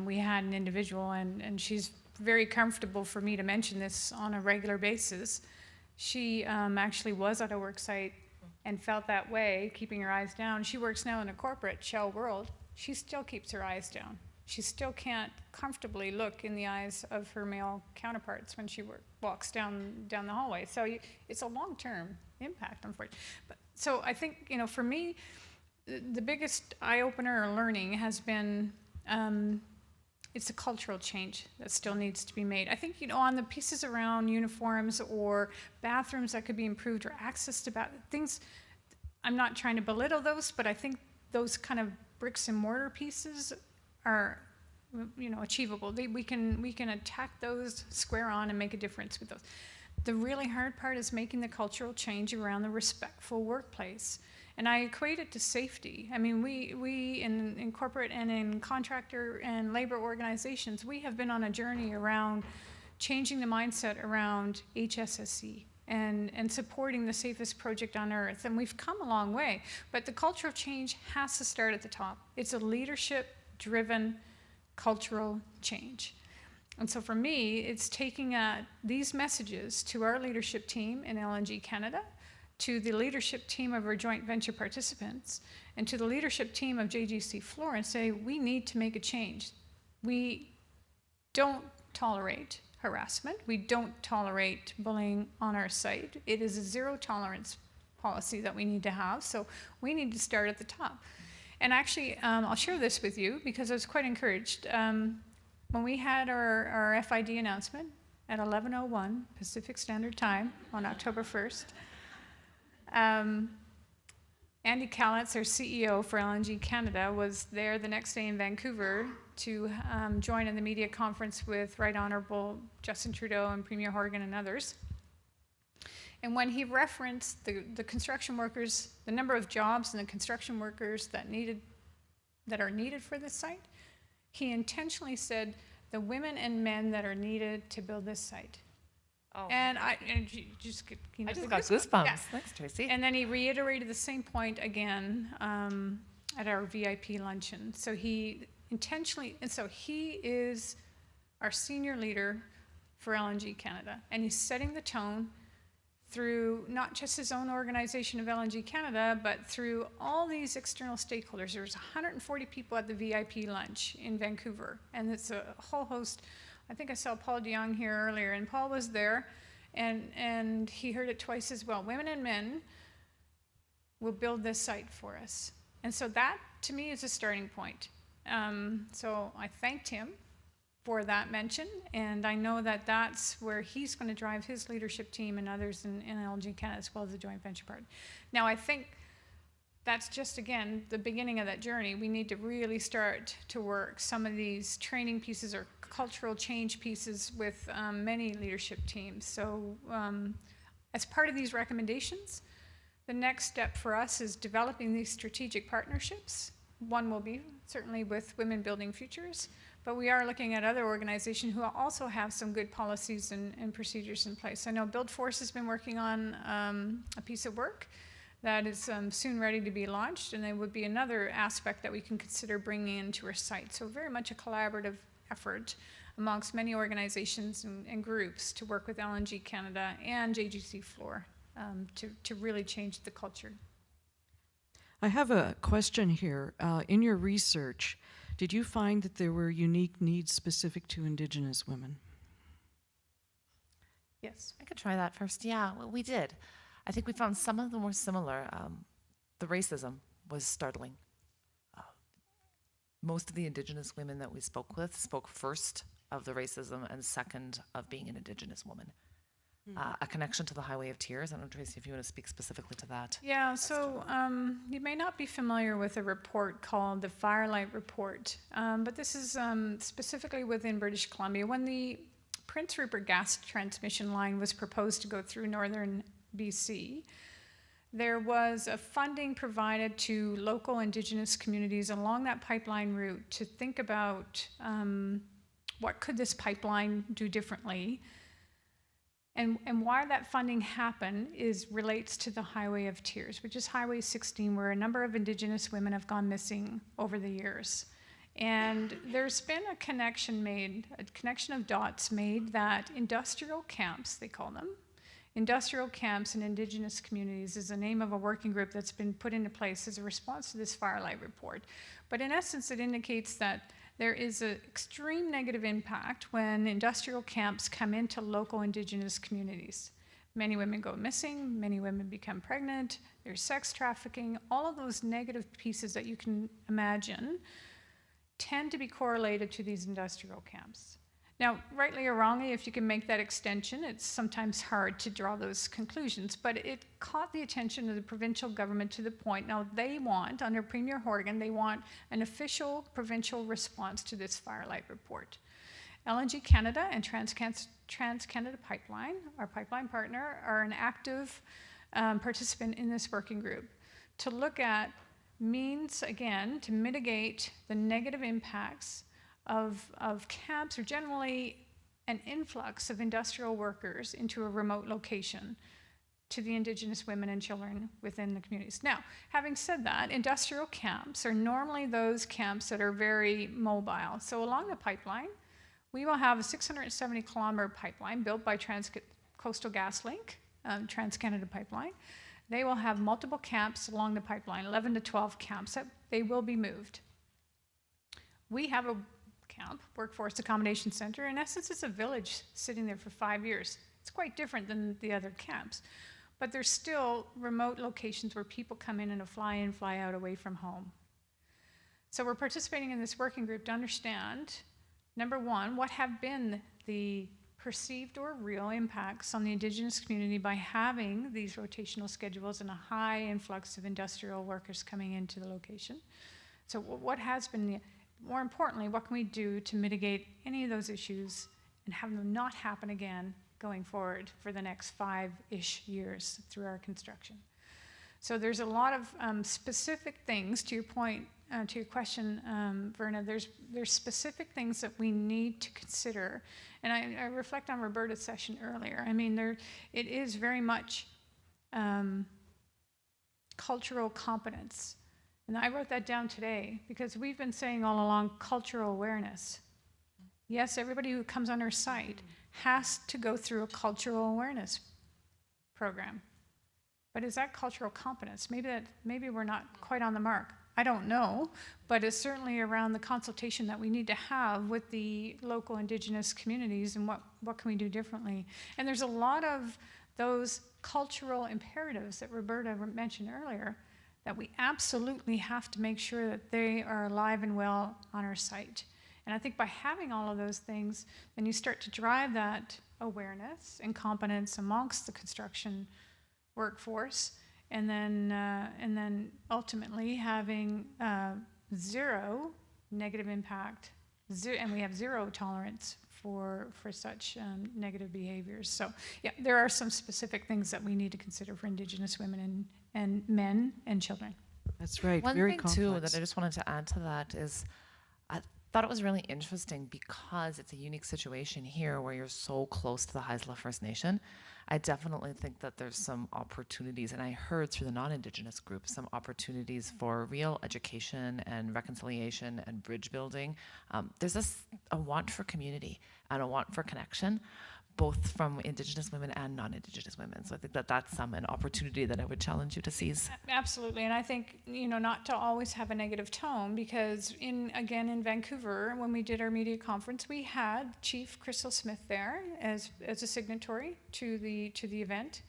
we had an individual, and she's very comfortable for me to mention this on a regular basis. She actually was at a work site and felt that way, keeping her eyes down. She works now in a corporate shell world. She still keeps her eyes down. She still can't comfortably look in the eyes of her male counterparts when she walks down the hallway. So it's a long-term impact, unfortunately. So I think, you know, for me, the biggest eye-opener or learning has been it's a cultural change that still needs to be made. I think, you know, on the pieces around uniforms or bathrooms that could be improved or access to things, I'm not trying to belittle those, but I think those kind of bricks and mortar pieces are achievable. We can attack those square on and make a difference with those. The really hard part is making the cultural change around the respectful workplace. And I equate it to safety. I mean, we in corporate and in contractor and labor organizations, we have been on a journey around changing the mindset around HSSE and supporting the safest project on earth. And we've come a long way, but the cultural change has to start at the top. It's a leadership-driven cultural change. And so for me, it's taking these messages to our leadership team in LNG Canada, to the leadership team of our joint venture participants, and to the leadership team of JGC Floor and say, we need to make a change. We don't tolerate harassment. We don't tolerate bullying on our site. It is a zero tolerance policy that we need to have. So we need to start at the top. And actually, I'll share this with you because I was quite encouraged. When we had our FID announcement at 11:01 Pacific Standard Time on October 1st, Andy Callitz, our CEO for LNG Canada, was there the next day in Vancouver to join in the media conference with Right Honourable Justin Trudeau and Premier Horgan and others. And when he referenced the construction workers, the number of jobs and the construction workers that are needed for this site, he intentionally said the women and men that are needed to build this site.
Oh.
And you just get,
I just got goosebumps.
Yeah.
Thanks, Tracey.
And then he reiterated the same point again at our VIP luncheon. So he intentionally, and so he is our senior leader for LNG Canada, and he's setting the tone through not just his own organization of LNG Canada, but through all these external stakeholders. There's 140 people at the VIP lunch in Vancouver, and it's a whole host. I think I saw Paul DeYoung here earlier, and Paul was there, and he heard it twice as well. Women and men will build this site for us. And so that, to me, is a starting point. So I thanked him for that mention, and I know that that's where he's going to drive his leadership team and others in LNG Canada as well as the joint venture partner. Now, I think that's just, again, the beginning of that journey. We need to really start to work some of these training pieces or cultural change pieces with many leadership teams. So as part of these recommendations, the next step for us is developing these strategic partnerships. One will be certainly with Women Building Futures, but we are looking at other organizations who also have some good policies and procedures in place. I know Build Force has been working on a piece of work that is soon ready to be launched, and it would be another aspect that we can consider bringing into our site. So very much a collaborative effort amongst many organizations and groups to work with LNG Canada and JGC Floor to really change the culture.
I have a question here. In your research, did you find that there were unique needs specific to Indigenous women?
Yes.
I could try that first. Yeah, well, we did. I think we found some of them were similar. The racism was startling. Most of the Indigenous women that we spoke with spoke first of the racism and second of being an Indigenous woman. A connection to the Highway of Tears. I don't know, Tracey, if you want to speak specifically to that.
Yeah, so you may not be familiar with a report called the Firelight Report, but this is specifically within British Columbia. When the Prince Rupert gas transmission line was proposed to go through northern BC, there was a funding provided to local Indigenous communities along that pipeline route to think about what could this pipeline do differently. And why that funding happened relates to the Highway of Tears, which is Highway 16, where a number of Indigenous women have gone missing over the years. And there's been a connection of dots made that industrial camps, they call them, industrial camps in Indigenous communities is the name of a working group that's been put into place as a response to this Firelight Report. But in essence, it indicates that there is an extreme negative impact when industrial camps come into local Indigenous communities. Many women go missing, many women become pregnant, there's sex trafficking, all of those negative pieces that you can imagine tend to be correlated to these industrial camps. Now, rightly or wrongly, if you can make that extension, it's sometimes hard to draw those conclusions, but it caught the attention of the provincial government to the point, now they want, under Premier Horgan, they want an official provincial response to this Firelight report. LNG Canada and TransCanada Pipeline, our pipeline partner, are an active participant in this working group to look at means, again, to mitigate the negative impacts of camps, or generally an influx of industrial workers into a remote location to the Indigenous women and children within the communities. Now, having said that, industrial camps are normally those camps that are very mobile. So along the pipeline, we will have a 670-kilometer pipeline built by Coastal GasLink, TransCanada Pipeline. They will have multiple camps along the pipeline, 11 to 12 camps that they will be moved. We have a camp, Workforce Accommodation Center. In essence, it's a village sitting there for 5 years. It's quite different than the other camps, but there's still remote locations where people come in fly out away from home. So we're participating in this working group to understand, number one, what have been the perceived or real impacts on the Indigenous community by having these rotational schedules and a high influx of industrial workers coming into the location. So what has been more importantly, what can we do to mitigate any of those issues and have them not happen again going forward for the next 5-ish years through our construction? So there's a lot of specific things, to your point, to your question, Verna, there's specific things that we need to consider. And I reflect on Roberta's session earlier. I mean, it is very much cultural competence. And I wrote that down today because we've been saying all along cultural awareness. Yes, everybody who comes on our site has to go through a cultural awareness program. But is that cultural competence? Maybe we're not quite on the mark. I don't know, but it's certainly around the consultation that we need to have with the local Indigenous communities and what can we do differently. And there's a lot of those cultural imperatives that Roberta mentioned earlier that we absolutely have to make sure that they are alive and well on our site. And I think by having all of those things, then you start to drive that awareness and competence amongst the construction workforce, and then ultimately having zero negative impact, and we have zero tolerance for such negative behaviors. So yeah, there are some specific things that we need to consider for Indigenous women and men and children.
That's right.
One
very
thing
complex.
too that I just wanted to add to that is I thought it was really interesting because it's a unique situation here where you're so close to the Haisla First Nation. I definitely think that there's some opportunities, and I heard through the non-Indigenous groups some opportunities for real education and reconciliation and bridge building. There's a want for community and a want for connection, both from Indigenous women and non-Indigenous women. So I think that that's an opportunity that I would challenge you to seize.
Absolutely, and I think, not to always have a negative tone, because in Vancouver, when we did our media conference, we had Chief Crystal Smith there as a signatory to the event,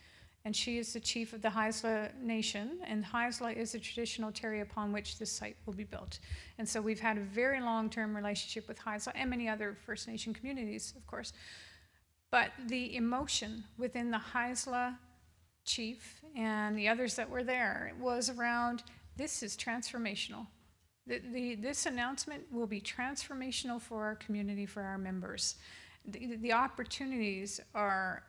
and she is the chief of the Haisla Nation, and Haisla is the traditional territory upon which this site will be built. And so we've had a very long-term relationship with Haisla and many other First Nation communities, of course. But the emotion within the Haisla chief and the others that were there was around, this is transformational. This announcement will be transformational for our community, for our members. The opportunities are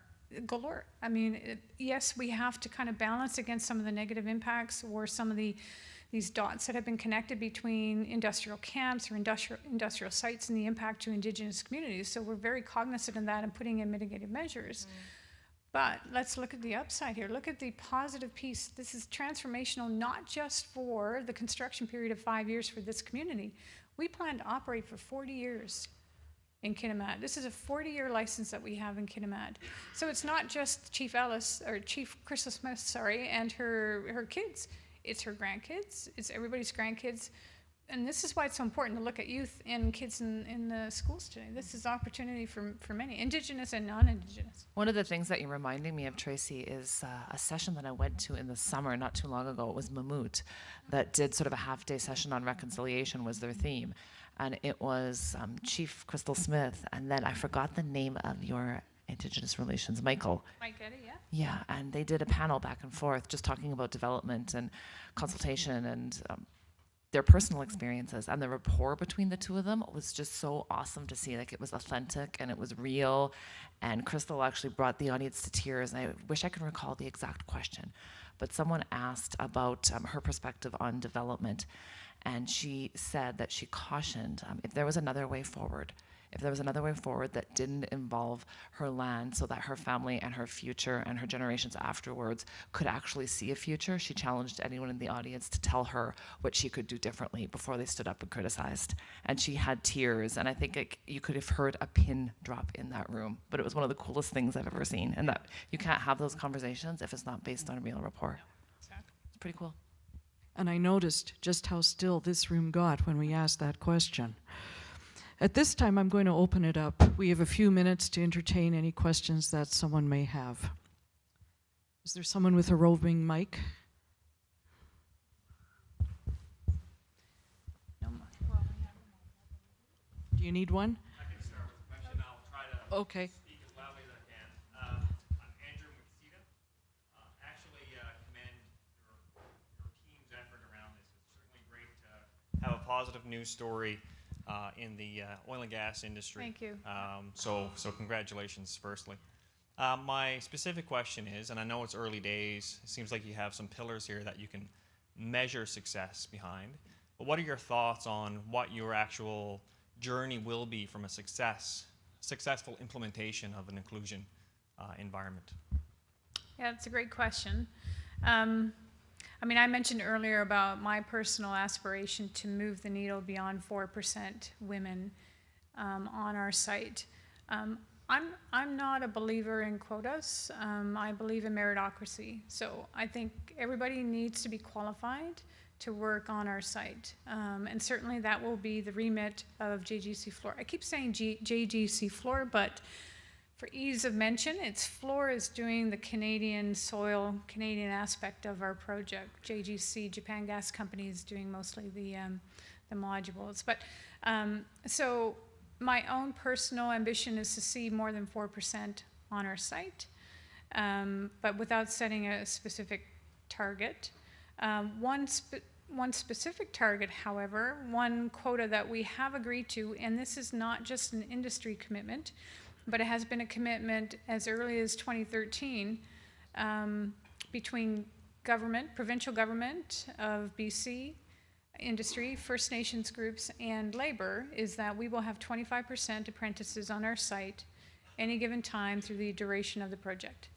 galore. I mean, yes, we have to kind of balance against some of the negative impacts or some of these dots that have been connected between industrial camps or industrial sites and the impact to Indigenous communities. So we're very cognizant of that and putting in mitigative measures. But let's look at the upside here. Look at the positive piece. This is transformational, not just for the construction period of 5 years for this community. We plan to operate for 40 years in Kitimat. This is a 40-year license that we have in Kitimat. So it's not just Chief Crystal Smith, and her kids. It's her grandkids, it's everybody's grandkids. And this is why it's so important to look at youth and kids in the schools today. This is opportunity for many, Indigenous and non-Indigenous.
One of the things that you're reminding me of, Tracey, is a session that I went to in the summer not too long ago. It was Mammut that did sort of a half-day session on reconciliation was their theme. and it was Chief Crystal Smith, and then I forgot the name of your Indigenous Relations, Michael.
Mike Eddy, yeah.
Yeah, and they did a panel back and forth just talking about development and consultation and their personal experiences, and the rapport between the two of them was just so awesome to see. Like, it was authentic and it was real, and Crystal actually brought the audience to tears, and I wish I could recall the exact question, but someone asked about her perspective on development, and she said that she cautioned if there was another way forward, that didn't involve her land so that her family and her future and her generations afterwards could actually see a future, she challenged anyone in the audience to tell her what she could do differently before they stood up and criticized. And she had tears, and I think you could have heard a pin drop in that room. But it was one of the coolest things I've ever seen, and that you can't have those conversations if it's not based on a real rapport.
Exactly.
It's pretty cool.
And I noticed just how still this room got when we asked that question. At this time, I'm going to open it up. We have a few minutes to entertain any questions that someone may have. Is there someone with a roving mic?
No,
Do you need one?
I can start with a question. I'll try to
Okay.
speak as loudly as I can. I'm Andrew McKinnon. Actually, commend your team's effort around this. It's certainly great to have a positive news story in the oil and gas industry.
Thank you.
So congratulations, firstly. My specific question is, and I know it's early days, it seems like you have some pillars here that you can measure success behind, but what are your thoughts on what your actual journey will be from a successful implementation of an inclusion environment?
Yeah, that's a great question. I mean, I mentioned earlier about my personal aspiration to move the needle beyond 4% women on our site. I'm not a believer in quotas. I believe in meritocracy. So I think everybody needs to be qualified to work on our site. And certainly that will be the remit of JGC Floor. I keep saying JGC Floor, but for ease of mention, it's Floor is doing the Canadian aspect of our project. JGC, Japan Gas Company, is doing mostly the modules. But so my own personal ambition is to see more than 4% on our site, but without setting a specific target. One specific target, however, one quota that we have agreed to, and this is not just an industry commitment, but it has been a commitment as early as 2013 between government, provincial government of BC, industry, First Nations groups, and labor, is that we will have 25% apprentices on our site any given time through the duration of the project.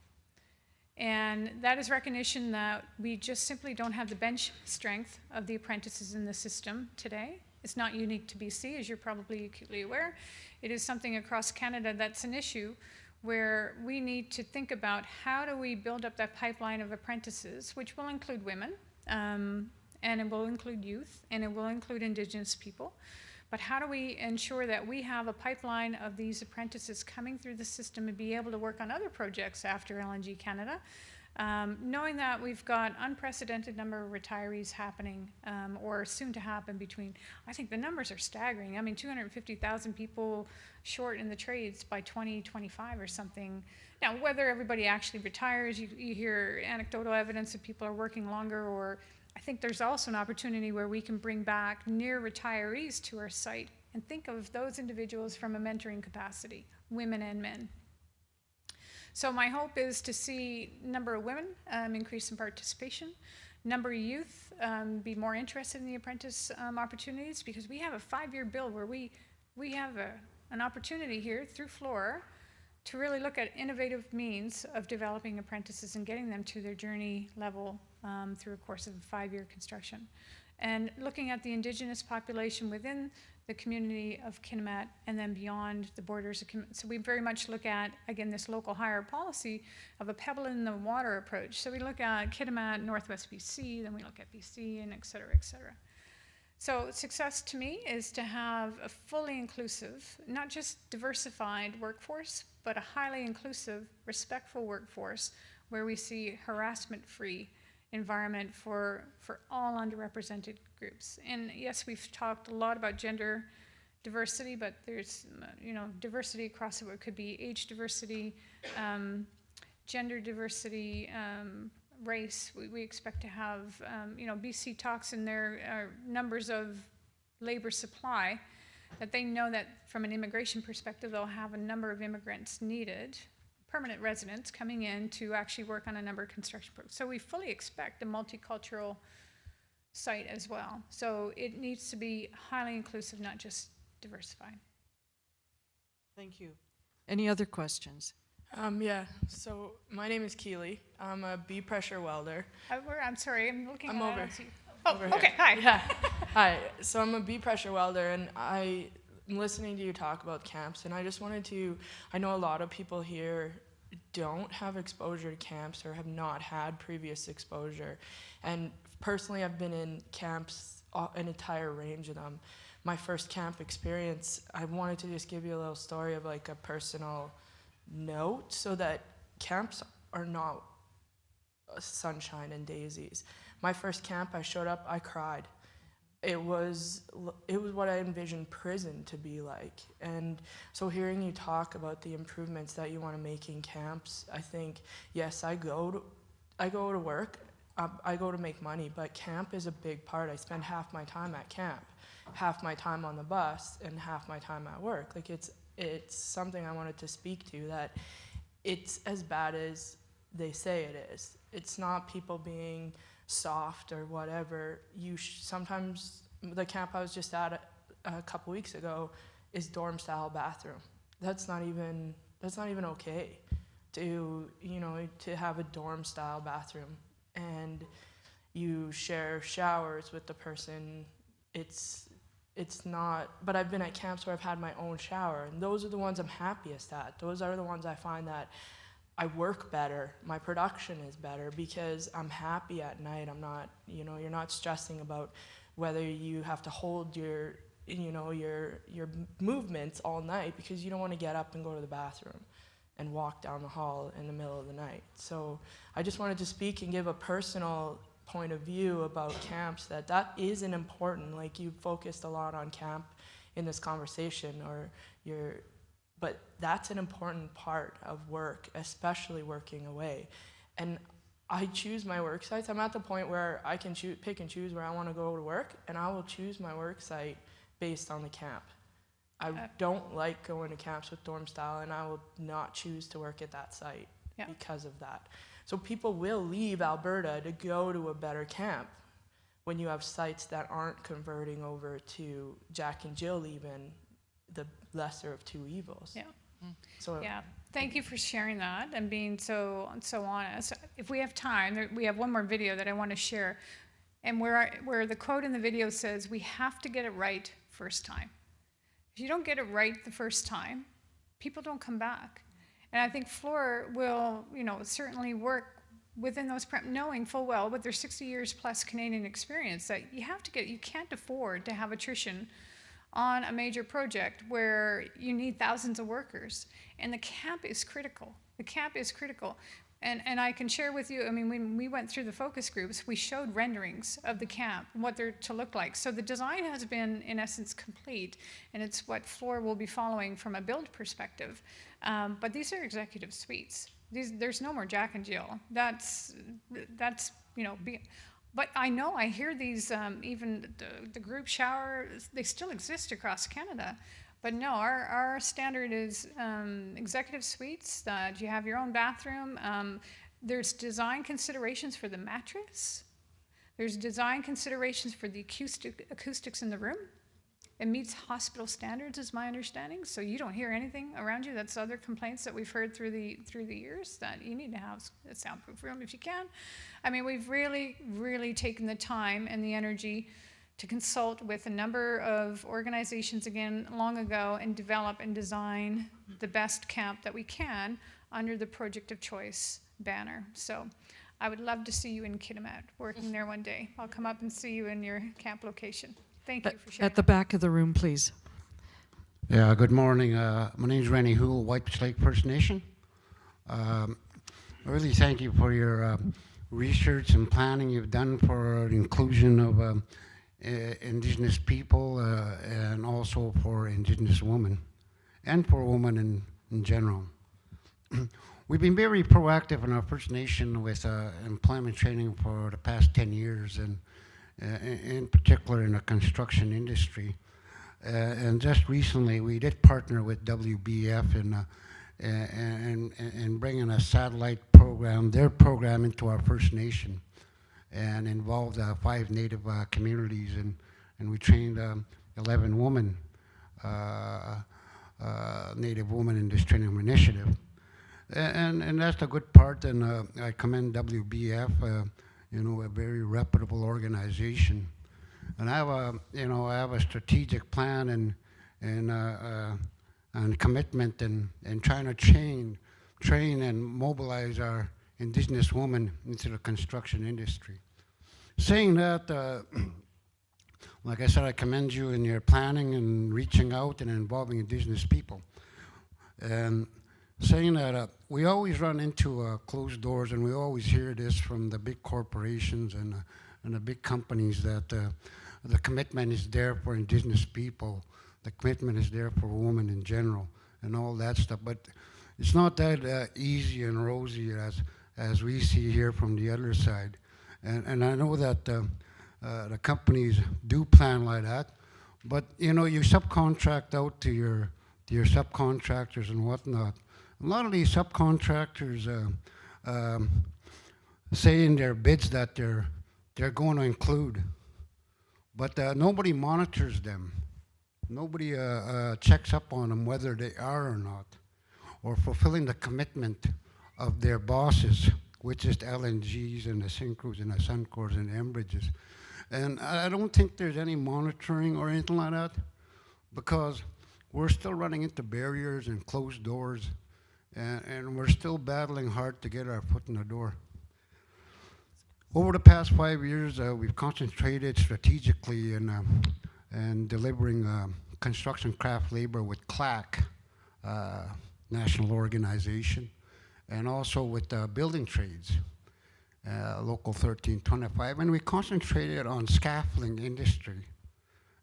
And that is recognition that we just simply don't have the bench strength of the apprentices in the system today. It's not unique to BC, as you're probably acutely aware. It is something across Canada that's an issue where we need to think about how do we build up that pipeline of apprentices, which will include women, and it will include youth, and it will include Indigenous people. But how do we ensure that we have a pipeline of these apprentices coming through the system and be able to work on other projects after LNG Canada, knowing that we've got unprecedented number of retirees happening or soon to happen between, I think the numbers are staggering. I mean, 250,000 people short in the trades by 2025 or something. Now, whether everybody actually retires, you hear anecdotal evidence that people are working longer, or I think there's also an opportunity where we can bring back near retirees to our site and think of those individuals from a mentoring capacity, women and men. So my hope is to see number of women increase in participation, number of youth be more interested in the apprentice opportunities, because we have a 5-year build where we have an opportunity here through Floor to really look at innovative means of developing apprentices and getting them to their journey level through a course of a 5-year construction. And looking at the Indigenous population within the community of Kitimat and then beyond the borders of Kitimat. So we very much look at, again, this local hire policy of a pebble in the water approach. So we look at Kitimat, Northwest BC, then we look at BC, and et cetera, et cetera. So success to me is to have a fully inclusive, not just diversified workforce, but a highly inclusive, respectful workforce where we see harassment-free environment for all underrepresented groups. And yes, we've talked a lot about gender diversity, but there's, diversity across the board. It could be age diversity, gender diversity, race. We expect to have, BC talks in their numbers of labor supply, that they know that from an immigration perspective, they'll have a number of immigrants needed, permanent residents coming in to actually work on a number of construction projects. So we fully expect a multicultural site as well. So it needs to be highly inclusive, not just diversified.
Thank you. Any other questions?
Yeah, so my name is Keely. I'm a B-pressure welder.
I'm sorry, I'm looking
I'm
at
over.
I don't see. Oh,
Over here.
okay, hi.
Yeah. Hi. So I'm a B-pressure welder, and I'm listening to you talk about camps, and I just wanted to, I know a lot of people here don't have exposure to camps or have not had previous exposure. And personally, I've been in camps, an entire range of them. My first camp experience, I wanted to just give you a little story of like a personal note, so that camps are not sunshine and daisies. My first camp, I showed up, I cried. It was what I envisioned prison to be like. And so hearing you talk about the improvements that you want to make in camps, I think, yes, I go to work, I go to make money, but camp is a big part. I spend half my time at camp, half my time on the bus, and half my time at work. Like it's something I wanted to speak to, that it's as bad as they say it is. It's not people being soft or whatever. Sometimes the camp I was just at a couple weeks ago is dorm style bathroom. That's not even okay to have a dorm style bathroom, and you share showers with the person. It's not, but I've been at camps where I've had my own shower, and those are the ones I'm happiest at. Those are the ones I find that I work better, my production is better, because I'm happy at night. I'm not, you're not stressing about whether you have to hold your movements all night, because you don't want to get up and go to the bathroom and walk down the hall in the middle of the night. So I just wanted to speak and give a personal point of view about camps, that isn't important. Like, you focused a lot on camp in this conversation, but that's an important part of work, especially working away. And I choose my work sites. I'm at the point where I can pick and choose where I want to go to work, and I will choose my work site based on the camp. I don't like going to camps with dorm style, and I will not choose to work at that site because of that. So people will leave Alberta to go to a better camp when you have sites that aren't converting over to Jack and Jill, even the lesser of two evils.
Yeah.
So
yeah. Thank you for sharing that and being so honest. If we have time, we have one more video that I want to share, and where the quote in the video says, "We have to get it right first time." If you don't get it right the first time, people don't come back. And I think Floor will, certainly work within those, knowing full well with their 60 years plus Canadian experience, that you can't afford to have attrition on a major project where you need thousands of workers. And the camp is critical. The camp is critical. And I can share with you, when we went through the focus groups, we showed renderings of the camp, what they're to look like. So the design has been, in essence, complete, and it's what Floor will be following from a build perspective. But these are executive suites. There's no more Jack and Jill. That's but I hear these, even the group shower, they still exist across Canada. But no, our standard is executive suites, that you have your own bathroom. There's design considerations for the mattress. There's design considerations for the acoustics in the room. It meets hospital standards, is my understanding, so you don't hear anything around you. That's other complaints that we've heard through the years, that you need to have a soundproof room if you can. We've really, really taken the time and the energy to consult with a number of organizations again long ago and develop and design the best camp that we can under the Project of Choice banner. So I would love to see you in Kitimat working there one day. I'll come up and see you in your camp location. Thank you for sharing.
At the back of the room, please.
Yeah, good morning. My name is Rennie Houle, Whitefish Lake First Nation. I really thank you for your research and planning you've done for inclusion of Indigenous people and also for Indigenous women and for women in general. We've been very proactive in our First Nation with employment training for the past 10 years, and in particular in the construction industry. And just recently, we did partner with WBF in bringing a satellite program, their program, into our First Nation, and involved 5 Native communities, and we trained 11 women, Native women in this training initiative. And that's the good part, and I commend WBF, a very reputable organization. And I have a strategic plan and commitment in trying to train and mobilize our Indigenous women into the construction industry. Saying that, like I said, I commend you in your planning and reaching out and involving Indigenous people. And saying that, we always run into closed doors, and we always hear this from the big corporations and the big companies that the commitment is there for Indigenous people, the commitment is there for women in general, and all that stuff. But it's not that easy and rosy as we see here from the other side. And I know that the companies do plan like that, but you subcontract out to your subcontractors and whatnot. A lot of these subcontractors say in their bids that they're going to include, but nobody monitors them. Nobody checks up on them whether they are or not, or fulfilling the commitment of their bosses, which is the LNGs and the Syncros and the Suncors and the Enbridges. And I don't think there's any monitoring or anything like that, because we're still running into barriers and closed doors, and we're still battling hard to get our foot in the door. Over the past 5 years, we've concentrated strategically in delivering construction craft labor with CLAC, national organization, and also with building trades, Local 1325. And we concentrated on scaffolding industry.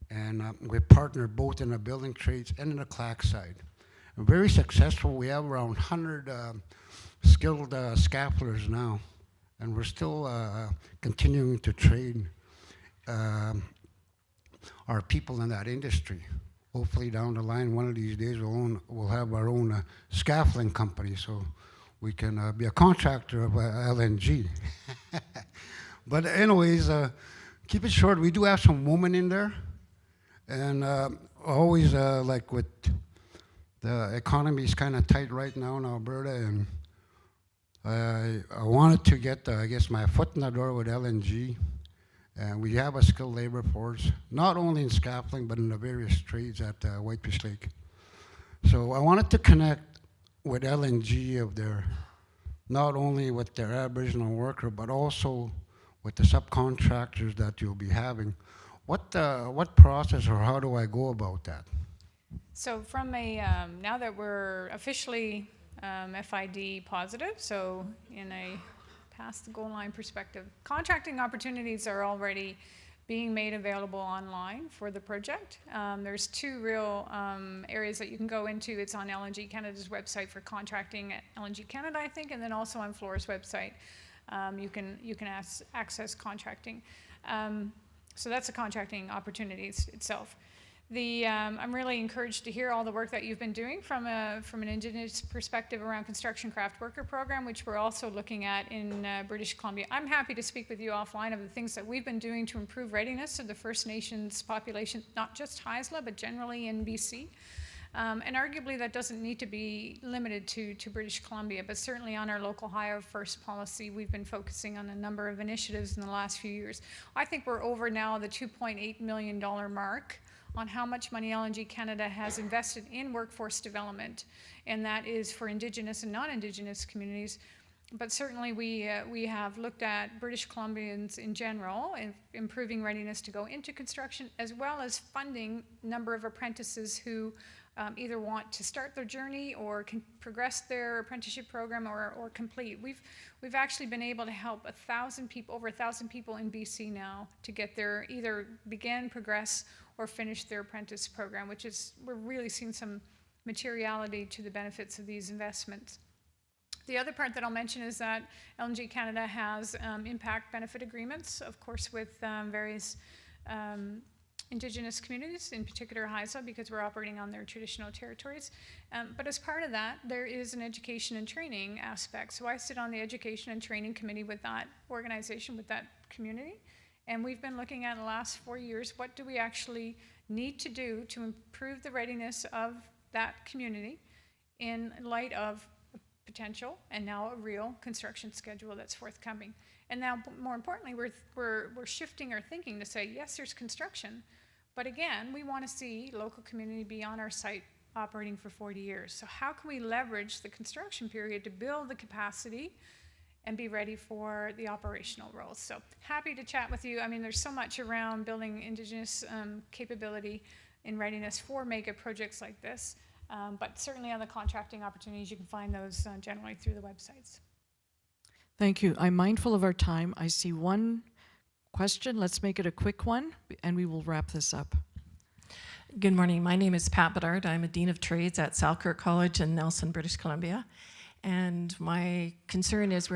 And we partnered both in the building trades and in the CLAC side. We're very successful. We have around 100 skilled scaffolders now, and we're still continuing to train our people in that industry. Hopefully down the line, one of these days, we'll have our own scaffolding company, so we can be a contractor of LNG. But anyways, keep it short. We do have some women in there, and always like with the economy is kind of tight right now in Alberta, and I wanted to get, I guess, my foot in the door with LNG. And we have a skilled labor force, not only in scaffolding, but in the various trades at Whitefish Lake. So I wanted to connect with LNG of their, not only with their Aboriginal worker, but also with the subcontractors that you'll be having. What process or how do I go about that?
So from now that we're officially FID positive, so in a past the goal line perspective, contracting opportunities are already being made available online for the project. There's 2 real areas that you can go into. It's on LNG Canada's website for contracting at LNG Canada, I think, and then also on Fluor's website. You can access contracting. So that's the contracting opportunities itself. I'm really encouraged to hear all the work that you've been doing from an Indigenous perspective around construction craft worker program, which we're also looking at in British Columbia. I'm happy to speak with you offline of the things that we've been doing to improve readiness of the First Nations population, not just Haisla, but generally in BC. And arguably that doesn't need to be limited to British Columbia, but certainly on our local hire first policy, we've been focusing on a number of initiatives in the last few years. I think we're over now the $2.8 million mark on how much money LNG Canada has invested in workforce development, and that is for Indigenous and non-Indigenous communities. But certainly we have looked at British Columbians in general, and improving readiness to go into construction, as well as funding a number of apprentices who either want to start their journey or can progress their apprenticeship program or complete. We've actually been able to help 1,000 people, over 1,000 people in BC now, to get their either begin, progress, or finish their apprentice program, which is, we're really seeing some materiality to the benefits of these investments. The other part that I'll mention is that LNG Canada has impact benefit agreements, of course, with various Indigenous communities, in particular Haisla, because we're operating on their traditional territories. But as part of that, there is an education and training aspect. So I sit on the education and training committee with that organization, with that community. And we've been looking at the last 4 years, what do we actually need to do to improve the readiness of that community in light of potential and now a real construction schedule that's forthcoming. And now, more importantly, we're shifting our thinking to say, yes, there's construction, but again, we want to see local community be on our site operating for 40 years. So how can we leverage the construction period to build the capacity and be ready for the operational roles? So happy to chat with you. I mean, there's so much around building Indigenous capability in readiness for mega projects like this. But certainly on the contracting opportunities, you can find those generally through the websites.
Thank you. I'm mindful of our time. I see one question. Let's make it a quick one, and we will wrap this up.
Good morning. My name is Pat Bedard. I'm a Dean of Trades at Selkirk College in Nelson, British Columbia. And my concern is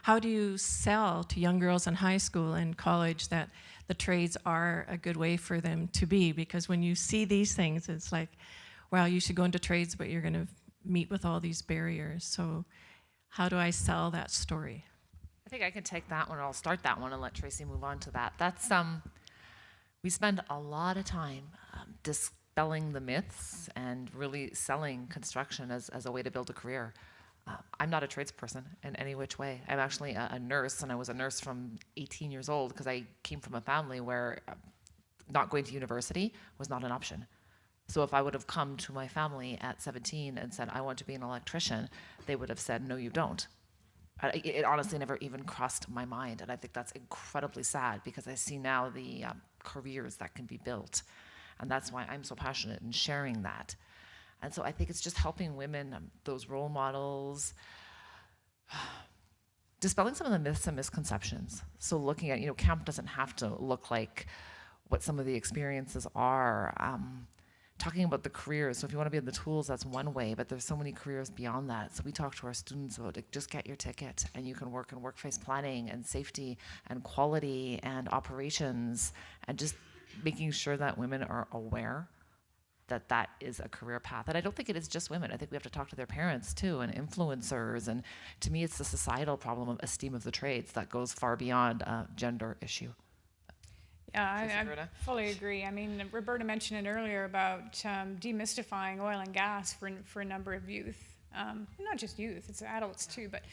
how do you sell to young girls in high school and college that the trades are a good way for them to be? Because when you see these things, it's like, wow, you should go into trades, but you're going to meet with all these barriers. So how do I sell that story?
I think I can take that one, or I'll start that one and let Tracey move on to that. That's we spend a lot of time dispelling the myths and really selling construction as a way to build a career. I'm not a tradesperson in any which way. I'm actually a nurse, and I was a nurse from 18 years old because I came from a family where not going to university was not an option. So if I would have come to my family at 17 and said, I want to be an electrician, they would have said, no, you don't. It honestly never even crossed my mind. And I think that's incredibly sad because I see now the careers that can be built. And that's why I'm so passionate in sharing that. And so I think it's just helping women, those role models, dispelling some of the myths and misconceptions. So looking at, camp doesn't have to look like what some of the experiences are. Talking about the careers, so if you want to be in the tools, that's one way, but there's so many careers beyond that. So we talk to our students about just get your ticket and you can work in workplace planning and safety and quality and operations, and just making sure that women are aware that that is a career path. And I don't think it is just women. I think we have to talk to their parents too, and influencers. And to me, it's the societal problem of esteem of the trades that goes far beyond a gender issue.
Yeah, I fully agree. I mean, Roberta mentioned it earlier about demystifying oil and gas for a number of youth. Not just youth, it's adults too. But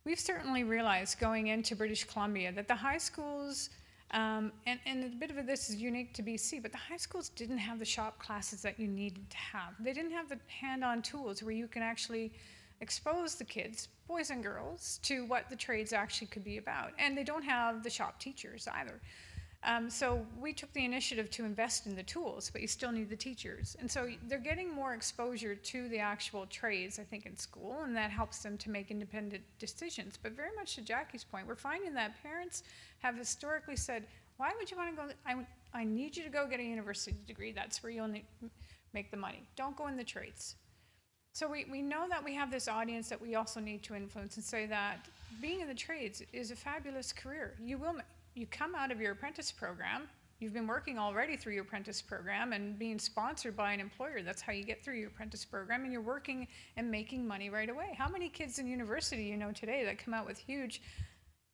we've certainly realized going into British Columbia that the high schools, and a bit of this is unique to BC, but the high schools didn't have the shop classes that you needed to have. They didn't have the hand-on tools where you can actually expose the kids, boys and girls, to what the trades actually could be about. And they don't have the shop teachers either. So we took the initiative to invest in the tools, but you still need the teachers. And so they're getting more exposure to the actual trades, I think, in school, and that helps them to make independent decisions. But very much to Jackie's point, we're finding that parents have historically said, why would you want to go, I need you to go get a university degree. That's where you'll make the money. Don't go in the trades. So we know that we have this audience that we also need to influence and say that being in the trades is a fabulous career. You come out of your apprentice program, you've been working already through your apprentice program and being sponsored by an employer. That's how you get through your apprentice program, and you're working and making money right away. How many kids in university today that come out with huge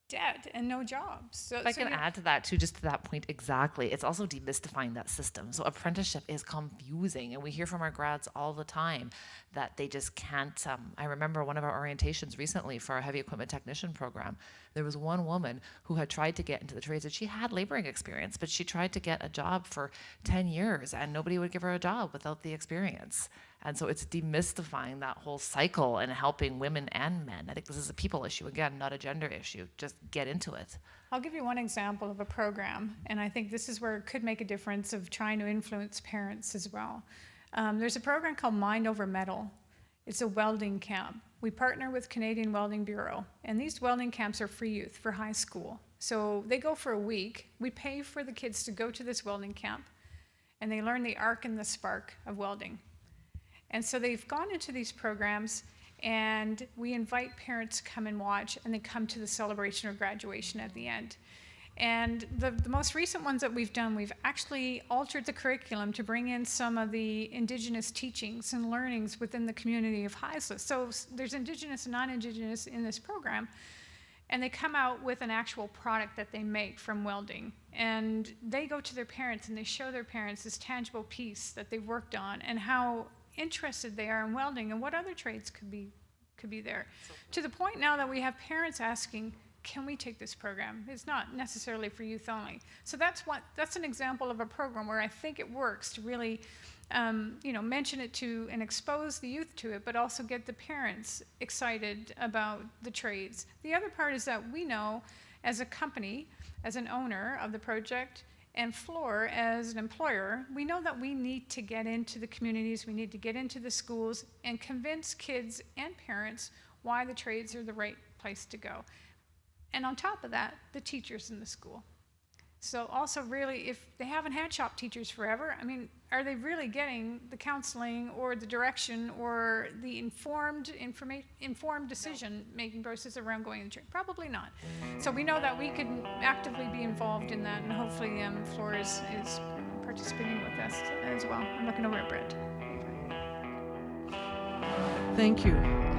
debt and no jobs? So,
I can add to that too, just to that point exactly. It's also demystifying that system. So apprenticeship is confusing, and we hear from our grads all the time that they just can't. I remember one of our orientations recently for our heavy equipment technician program. There was one woman who had tried to get into the trades, and she had laboring experience, but she tried to get a job for 10 years, and nobody would give her a job without the experience. And so it's demystifying that whole cycle and helping women and men. I think this is a people issue, again, not a gender issue. Just get into it.
I'll give you one example of a program, and I think this is where it could make a difference of trying to influence parents as well. There's a program called Mind Over Metal. It's a welding camp. We partner with Canadian Welding Bureau, and these welding camps are for youth, for high school. So they go for a week. We pay for the kids to go to this welding camp, and they learn the arc and the spark of welding. And so they've gone into these programs, and we invite parents to come and watch, and they come to the celebration or graduation at the end. And the most recent ones that we've done, we've actually altered the curriculum to bring in some of the Indigenous teachings and learnings within the community of Haisla. So there's Indigenous and non-Indigenous in this program, and they come out with an actual product that they make from welding. And they go to their parents and they show their parents this tangible piece that they've worked on and how interested they are in welding and what other trades could be there. To the point now that we have parents asking, can we take this program? It's not necessarily for youth only. So that's an example of a program where I think it works to really mention it to and expose the youth to it, but also get the parents excited about the trades. The other part is that we know as a company, as an owner of the project, and Floor as an employer, we know that we need to get into the communities, we need to get into the schools and convince kids and parents why the trades are the right place to go. And on top of that, the teachers in the school. So also really, if they haven't had shop teachers forever, I mean, are they really getting the counseling or the direction or the informed decision-making process around going to the trade? Probably not. So we know that we can actively be involved in that, and hopefully Floor is participating with us as well. I'm looking over at Brett.
Thank you.